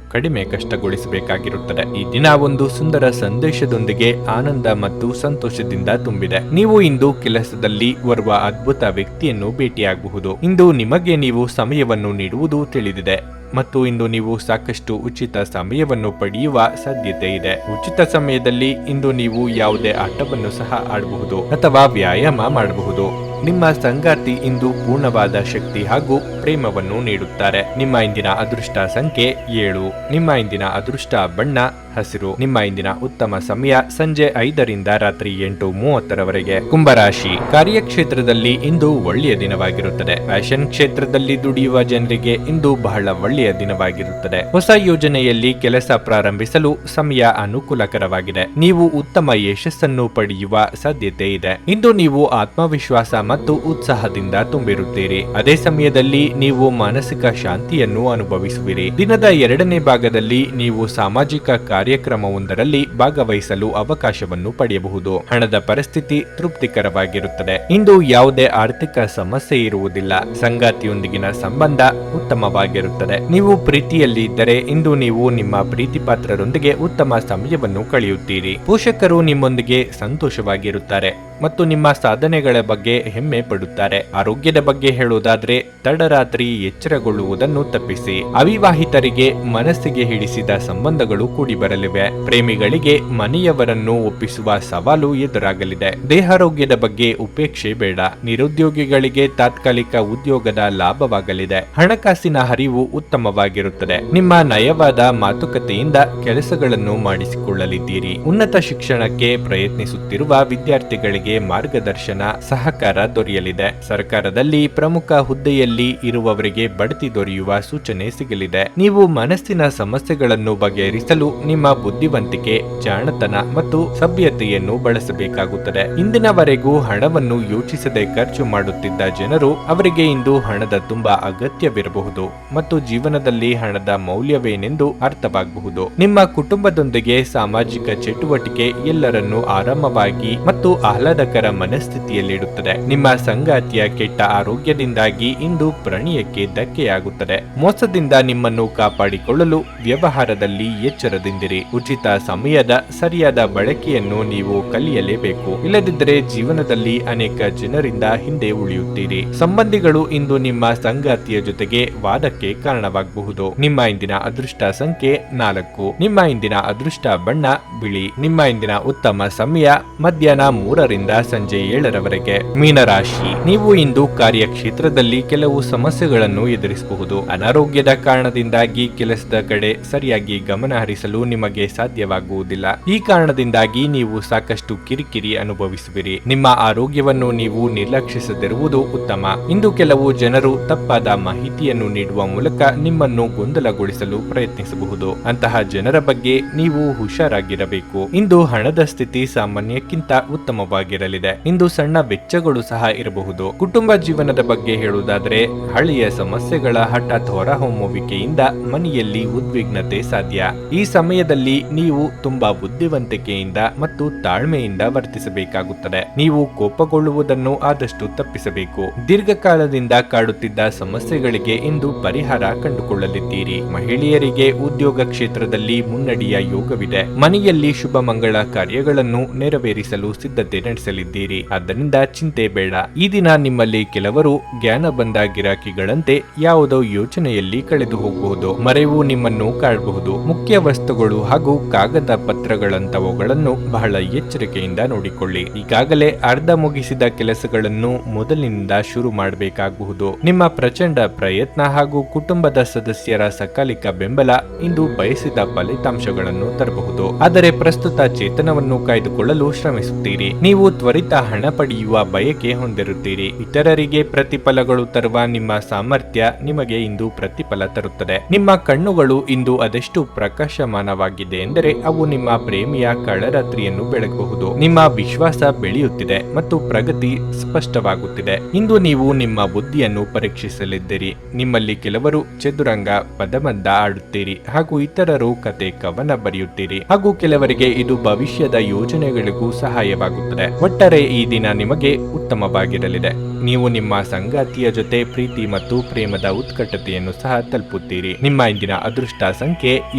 ಕಡಿಮೆ ಕಷ್ಟಗೊಳಿಸಬೇಕಾಗಿರುತ್ತದೆ. ಈ ದಿನ ಒಂದು ಸುಂದರ ಸಂದೇಶದೊಂದಿಗೆ ಆನಂದ ಮತ್ತು ಸಂತೋಷದಿಂದ ತುಂಬಿದೆ. ನೀವು ಇಂದು ಕೆಲಸದಲ್ಲಿ ಓರ್ವ ಅದ್ಭುತ ವ್ಯಕ್ತಿಯನ್ನು ಭೇಟಿಯಾಗಬಹುದು. ಇಂದು ನಿಮಗೆ ನೀವು ಸಮಯವನ್ನು ನೀಡುವುದು ತಿಳಿದಿದೆ ಮತ್ತು ಇಂದು ನೀವು ಸಾಕಷ್ಟು ಉಚಿತ ಸಮಯವನ್ನು ಪಡೆಯುವ ಸಾಧ್ಯತೆ ಇದೆ. ಉಚಿತ ಸಮಯದಲ್ಲಿ ಇಂದು ನೀವು ಯಾವುದೇ ಆಟವನ್ನು ಸಹ ಆಡಬಹುದು ಅಥವಾ ವ್ಯಾಯಾಮ ಮಾಡಬಹುದು. ನಿಮ್ಮ ಸಂಗಾತಿ ಇಂದು ಪೂರ್ಣವಾದ ಶಕ್ತಿ ಹಾಗೂ ಪ್ರೇಮವನ್ನು ನೀಡುತ್ತಾರೆ. ನಿಮ್ಮ ಇಂದಿನ ಅದೃಷ್ಟ ಸಂಖ್ಯೆ 7. ನಿಮ್ಮ ಇಂದಿನ ಅದೃಷ್ಟ ಬಣ್ಣ ಹಸಿರು. ನಿಮ್ಮ ಇಂದಿನ ಉತ್ತಮ ಸಮಯ ಸಂಜೆ 5ರಿಂದ ರಾತ್ರಿ 8:30ರವರೆಗೆ. ಕುಂಭರಾಶಿ, ಕಾರ್ಯಕ್ಷೇತ್ರದಲ್ಲಿ ಇಂದು ಒಳ್ಳೆಯ ದಿನವಾಗಿರುತ್ತದೆ. ಫ್ಯಾಷನ್ ಕ್ಷೇತ್ರದಲ್ಲಿ ದುಡಿಯುವ ಜನರಿಗೆ ಇಂದು ಬಹಳ ಒಳ್ಳೆಯ ದಿನವಾಗಿರುತ್ತದೆ. ಹೊಸ ಯೋಜನೆಯಲ್ಲಿ ಕೆಲಸ ಪ್ರಾರಂಭಿಸಲು ಸಮಯ ಅನುಕೂಲಕರವಾಗಿದೆ. ನೀವು ಉತ್ತಮ ಯಶಸ್ಸನ್ನು ಪಡೆಯುವ ಸಾಧ್ಯತೆ ಇದೆ. ಇಂದು ನೀವು ಆತ್ಮವಿಶ್ವಾಸ ಮತ್ತು ಉತ್ಸಾಹದಿಂದ ತುಂಬಿರುತ್ತೀರಿ. ಅದೇ ಸಮಯದಲ್ಲಿ ನೀವು ಮಾನಸಿಕ ಶಾಂತಿಯನ್ನು ಅನುಭವಿಸುವಿರಿ. ದಿನದ 2ನೇ ಭಾಗದಲ್ಲಿ ನೀವು ಸಾಮಾಜಿಕ ಕಾರ್ಯಕ್ರಮವೊಂದರಲ್ಲಿ ಭಾಗವಹಿಸಲು ಅವಕಾಶವನ್ನು ಪಡೆಯಬಹುದು. ಹಣದ ಪರಿಸ್ಥಿತಿ ತೃಪ್ತಿಕರವಾಗಿರುತ್ತದೆ. ಇಂದು ಯಾವುದೇ ಆರ್ಥಿಕ ಸಮಸ್ಯೆ ಇರುವುದಿಲ್ಲ. ಸಂಗಾತಿಯೊಂದಿಗಿನ ಸಂಬಂಧ ಉತ್ತಮವಾಗಿರುತ್ತದೆ. ನೀವು ಪ್ರೀತಿಯಲ್ಲಿ ಇದ್ದರೆ ಇಂದು ನೀವು ನಿಮ್ಮ ಪ್ರೀತಿ ಪಾತ್ರರೊಂದಿಗೆ ಉತ್ತಮ ಸಮಯವನ್ನು ಕಳೆಯುತ್ತೀರಿ. ಪೋಷಕರು ನಿಮ್ಮೊಂದಿಗೆ ಸಂತೋಷವಾಗಿರುತ್ತಾರೆ ಮತ್ತು ನಿಮ್ಮ ಸಾಧನೆಗಳ ಬಗ್ಗೆ ಹೆಮ್ಮೆ ಪಡುತ್ತಾರೆ. ಆರೋಗ್ಯದ ಬಗ್ಗೆ ಹೇಳುವುದಾದ್ರೆ ತಡರಾತ್ರಿ ಎಚ್ಚರಗೊಳ್ಳುವುದನ್ನು ತಪ್ಪಿಸಿ. ಅವಿವಾಹಿತರಿಗೆ ಮನಸ್ಸಿಗೆ ಹಿಡಿಸಿದ ಸಂಬಂಧಗಳು ಕೂಡಿ ಬರಲಿವೆ. ಪ್ರೇಮಿಗಳಿಗೆ ಮನೆಯವರನ್ನು ಒಪ್ಪಿಸುವ ಸವಾಲು ಎದುರಾಗಲಿದೆ. ದೇಹಾರೋಗ್ಯದ ಬಗ್ಗೆ ಉಪೇಕ್ಷೆ ಬೇಡ. ನಿರುದ್ಯೋಗಿಗಳಿಗೆ ತಾತ್ಕಾಲಿಕ ಉದ್ಯೋಗದ ಲಾಭವಾಗಲಿದೆ. ಹಣಕಾಸಿನ ಹರಿವು ಉತ್ತಮವಾಗಿರುತ್ತದೆ. ನಿಮ್ಮ ನಯವಾದ ಮಾತುಕತೆಯಿಂದ ಕೆಲಸಗಳನ್ನು ಮಾಡಿಸಿಕೊಳ್ಳಲಿದ್ದೀರಿ. ಉನ್ನತ ಶಿಕ್ಷಣಕ್ಕೆ ಪ್ರಯತ್ನಿಸುತ್ತಿರುವ ವಿದ್ಯಾರ್ಥಿಗಳಿಗೆ ಮಾರ್ಗದರ್ಶನ ಸಹಕಾರ ದೊರೆಯಲಿದೆ. ಸರ್ಕಾರದಲ್ಲಿ ಪ್ರಮುಖ ಹುದ್ದೆಯಲ್ಲಿ ಇರುವವರಿಗೆ ಬಡ್ತಿ ದೊರೆಯುವ ಸೂಚನೆ ಸಿಗಲಿದೆ. ನೀವು ಮನಸ್ಸಿನ ಸಮಸ್ಯೆಗಳನ್ನು ಬಗೆಹರಿಸಲು ನಿಮ್ಮ ಬುದ್ಧಿವಂತಿಕೆ, ಜಾಣತನ ಮತ್ತು ಸಭ್ಯತೆಯನ್ನು ಬಳಸಬೇಕಾಗುತ್ತದೆ. ಇಂದಿನವರೆಗೂ ಹಣವನ್ನು ಯೋಚಿಸದೆ ಖರ್ಚು ಮಾಡುತ್ತಿದ್ದ ಜನರು ಅವರಿಗೆ ಇಂದು ಹಣದ ತುಂಬಾ ಅಗತ್ಯವಿರಬಹುದು ಮತ್ತು ಜೀವನದಲ್ಲಿ ಹಣದ ಮೌಲ್ಯವೇನೆಂದು ಅರ್ಥವಾಗಬಹುದು. ನಿಮ್ಮ ಕುಟುಂಬದೊಂದಿಗೆ ಸಾಮಾಜಿಕ ಚಟುವಟಿಕೆ ಎಲ್ಲರನ್ನೂ ಆರಾಮವಾಗಿ ಮತ್ತು ಆಹ್ಲಾದಕರ ಮನಸ್ಥಿತಿಯಲ್ಲಿಡುತ್ತದೆ. ನಿಮ್ಮ ಸಂಗಾತಿಯ ಕೆಟ್ಟ ಆರೋಗ್ಯದಿಂದಾಗಿ ಇಂದು ಪ್ರಣಯಕ್ಕೆ ಧಕ್ಕೆಯಾಗುತ್ತದೆ. ಮೋಸದಿಂದ ನಿಮ್ಮನ್ನು ಕಾಪಾಡಿಕೊಳ್ಳಲು ವ್ಯವಹಾರದಲ್ಲಿ ಎಚ್ಚರದಿಂದಿರಿ. ಉಚಿತ ಸಮಯದ ಸರಿಯಾದ ಬಳಕೆಯನ್ನು ನೀವು ಕಲಿಯಲೇಬೇಕು. ಇಲ್ಲದಿದ್ದರೆ ಜೀವನದಲ್ಲಿ ಅನೇಕ ಜನರಿಂದ ಹಿಂದೆ ಉಳಿಯುತ್ತೀರಿ. ಸಂಬಂಧಿಗಳು ಇಂದು ನಿಮ್ಮ ಸಂಗಾತಿಯ ಜೊತೆಗೆ ವಾದಕ್ಕೆ ಕಾರಣವಾಗಬಹುದು. ನಿಮ್ಮ ಇಂದಿನ ಅದೃಷ್ಟ ಸಂಖ್ಯೆ 4. ನಿಮ್ಮ ಇಂದಿನ ಅದೃಷ್ಟ ಬಣ್ಣ ಬಿಳಿ. ನಿಮ್ಮ ಇಂದಿನ ಉತ್ತಮ ಸಮಯ ಮಧ್ಯಾಹ್ನ 3ರಿಂದ ಸಂಜೆ 7ರವರೆಗೆ. ಮೀನರಾಶಿ, ನೀವು ಇಂದು ಕಾರ್ಯಕ್ಷೇತ್ರದಲ್ಲಿ ಕೆಲವು ಸಮಸ್ಯೆಗಳನ್ನು ಎದುರಿಸಬಹುದು. ಅನಾರೋಗ್ಯದ ಕಾರಣದಿಂದಾಗಿ ಕೆಲಸದ ಕಡೆ ಸರಿಯಾಗಿ ಗಮನ ಹರಿಸಲು ನಿಮಗೆ ಸಾಧ್ಯವಾಗುವುದಿಲ್ಲ. ಈ ಕಾರಣದಿಂದಾಗಿ ನೀವು ಸಾಕಷ್ಟು ಕಿರಿಕಿರಿ ಅನುಭವಿಸುವಿರಿ. ನಿಮ್ಮ ಆರೋಗ್ಯವನ್ನು ನೀವು ನಿರ್ಲಕ್ಷಿಸದಿರುವುದು ಉತ್ತಮ. ಇಂದು ಕೆಲವು ಜನರು ತಪ್ಪಾದ ಮಾಹಿತಿಯನ್ನು ನೀಡುವ ಮೂಲಕ ನಿಮ್ಮನ್ನು ಗೊಂದಲಗೊಳಿಸಲು ಪ್ರಯತ್ನಿಸಬಹುದು. ಅಂತಹ ಜನರ ಬಗ್ಗೆ ನೀವು ಹುಷಾರಾಗಿರಬೇಕು. ಇಂದು ಹಣದ ಸ್ಥಿತಿ ಸಾಮಾನ್ಯಕ್ಕಿಂತ ಉತ್ತಮವಾಗಿರುತ್ತದೆ. ಉತ್ತಮವಾಗಿರಲಿದೆ. ಇಂದು ಸಣ್ಣ ವೆಚ್ಚಗಳು ಸಹ ಇರಬಹುದು. ಕುಟುಂಬ ಜೀವನದ ಬಗ್ಗೆ ಹೇಳುವುದಾದರೆ ಹಳೆಯ ಸಮಸ್ಯೆಗಳ ಹಠಾತ್ ಹೊರಹೊಮ್ಮುವಿಕೆಯಿಂದ ಮನೆಯಲ್ಲಿ ಉದ್ವಿಗ್ನತೆ ಸಾಧ್ಯ. ಈ ಸಮಯದಲ್ಲಿ ನೀವು ತುಂಬಾ ಬುದ್ಧಿವಂತಿಕೆಯಿಂದ ಮತ್ತು ತಾಳ್ಮೆಯಿಂದ ವರ್ತಿಸಬೇಕಾಗುತ್ತದೆ. ನೀವು ಕೋಪಗೊಳ್ಳುವುದನ್ನು ಆದಷ್ಟು ತಪ್ಪಿಸಬೇಕು. ದೀರ್ಘಕಾಲದಿಂದ ಕಾಡುತ್ತಿದ್ದ ಸಮಸ್ಯೆಗಳಿಗೆ ಇಂದು ಪರಿಹಾರ ಕಂಡುಕೊಳ್ಳಲಿದ್ದೀರಿ. ಮಹಿಳೆಯರಿಗೆ ಉದ್ಯೋಗ ಕ್ಷೇತ್ರದಲ್ಲಿ ಮುನ್ನಡೆಯ ಯೋಗವಿದೆ. ಮನೆಯಲ್ಲಿ ಶುಭ ಮಂಗಳ ಕಾರ್ಯಗಳನ್ನು ನೆರವೇರಿಸಲು ಸಿದ್ಧತೆ ನಡೆಸಲಿದ್ದೀರಿ. ಆದ್ದರಿಂದ ಚಿಂತೆ ಬೇಡ. ಈ ದಿನ ನಿಮ್ಮಲ್ಲಿ ಕೆಲವರು ಜ್ಞಾನ ಬಂದ ಗಿರಾಕಿಗಳಂತೆ ಯಾವುದೋ ಯೋಚನೆಯಲ್ಲಿ ಕಳೆದು ಹೋಗಬಹುದು. ಮರೆವು ನಿಮ್ಮನ್ನು ಕಾಡಬಹುದು. ಮುಖ್ಯ ವಸ್ತುಗಳು ಹಾಗೂ ಕಾಗದ ಪತ್ರಗಳಂತವುಗಳನ್ನು ಬಹಳ ಎಚ್ಚರಿಕೆಯಿಂದ ನೋಡಿಕೊಳ್ಳಿ. ಈಗಾಗಲೇ ಅರ್ಧ ಮುಗಿಸಿದ ಕೆಲಸಗಳನ್ನು ಮೊದಲಿನಿಂದ ಶುರು ಮಾಡಬೇಕಾಗಬಹುದು. ನಿಮ್ಮ ಪ್ರಚಂಡ ಪ್ರಯತ್ನ ಹಾಗೂ ಕುಟುಂಬದ ಸದಸ್ಯರ ಸಕಾಲಿಕ ಬೆಂಬಲ ಇಂದು ಬಯಸಿದ ಫಲಿತಾಂಶಗಳನ್ನು ತರಬಹುದು. ಆದರೆ ಪ್ರಸ್ತುತ ಚೇತನವನ್ನು ಕಾಯ್ದುಕೊಳ್ಳಲು ಶ್ರಮಿಸುತ್ತೀರಿ. ನೀವು ತ್ವರಿತ ಹಣ ಪಡೆಯುವ ಬಯಕೆ ಹೊಂದಿರುತ್ತೀರಿ. ಇತರರಿಗೆ ಪ್ರತಿಫಲಗಳು ತರುವ ನಿಮ್ಮ ಸಾಮರ್ಥ್ಯ ನಿಮಗೆ ಇಂದು ಪ್ರತಿಫಲ ತರುತ್ತದೆ. ನಿಮ್ಮ ಕಣ್ಣುಗಳು ಇಂದು ಅದೆಷ್ಟು ಪ್ರಕಾಶಮಾನವಾಗಿದೆ ಎಂದರೆ ಅವು ನಿಮ್ಮ ಪ್ರೇಮಿಯ ಕಳರಾತ್ರಿಯನ್ನು ಬೆಳಗಬಹುದು. ನಿಮ್ಮ ವಿಶ್ವಾಸ ಬೆಳೆಯುತ್ತಿದೆ ಮತ್ತು ಪ್ರಗತಿ ಸ್ಪಷ್ಟವಾಗುತ್ತಿದೆ. ಇಂದು ನೀವು ನಿಮ್ಮ ಬುದ್ಧಿಯನ್ನು ಪರೀಕ್ಷಿಸಲಿದ್ದೀರಿ. ನಿಮ್ಮಲ್ಲಿ ಕೆಲವರು ಚದುರಂಗ ಪದಬಂಧ ಆಡುತ್ತೀರಿ ಹಾಗೂ ಇತರರು ಕತೆ ಕವನ ಬರೆಯುತ್ತೀರಿ ಹಾಗೂ ಕೆಲವರಿಗೆ ಇದು ಭವಿಷ್ಯದ ಯೋಜನೆಗಳಿಗೂ ಸಹಾಯವಾಗುತ್ತದೆ. ಒಟ್ಟಾರೆ ಈ ದಿನ ನಿಮಗೆ ಉತ್ತಮವಾಗಿರಲಿದೆ. ನೀವು ನಿಮ್ಮ ಸಂಗಾತಿಯ ಜೊತೆ ಪ್ರೀತಿ ಮತ್ತು ಪ್ರೇಮದ ಉತ್ಕಟತೆಯನ್ನು ಸಹ ತಲುಪುತ್ತೀರಿ. ನಿಮ್ಮ ಇಂದಿನ ಅದೃಷ್ಟ ಸಂಖ್ಯೆ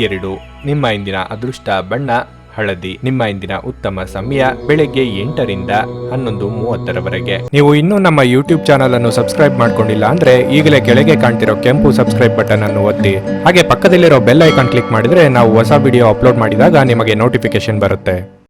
2. ನಿಮ್ಮ ಇಂದಿನ ಅದೃಷ್ಟ ಬಣ್ಣ ಹಳದಿ. ನಿಮ್ಮ ಇಂದಿನ ಉತ್ತಮ ಸಮಯ ಬೆಳಗ್ಗೆ 8 ರಿಂದ 11:30 ನೀವು ಇನ್ನೂ ನಮ್ಮ ಯೂಟ್ಯೂಬ್ ಚಾನಲ್ ಅನ್ನು ಸಬ್ಸ್ಕ್ರೈಬ್ ಮಾಡ್ಕೊಂಡಿಲ್ಲ ಅಂದ್ರೆ ಈಗಲೇ ಕೆಳಗೆ ಕಾಣ್ತಿರೋ ಕೆಂಪು ಸಬ್ಸ್ಕ್ರೈಬ್ ಬಟನ್ ಅನ್ನು ಒತ್ತಿ. ಹಾಗೆ ಪಕ್ಕದಲ್ಲಿರೋ ಬೆಲ್ ಐಕಾನ್ ಕ್ಲಿಕ್ ಮಾಡಿದ್ರೆ ನಾವು ಹೊಸ ವಿಡಿಯೋ ಅಪ್ಲೋಡ್ ಮಾಡಿದಾಗ ನಿಮಗೆ ನೋಟಿಫಿಕೇಶನ್ ಬರುತ್ತೆ.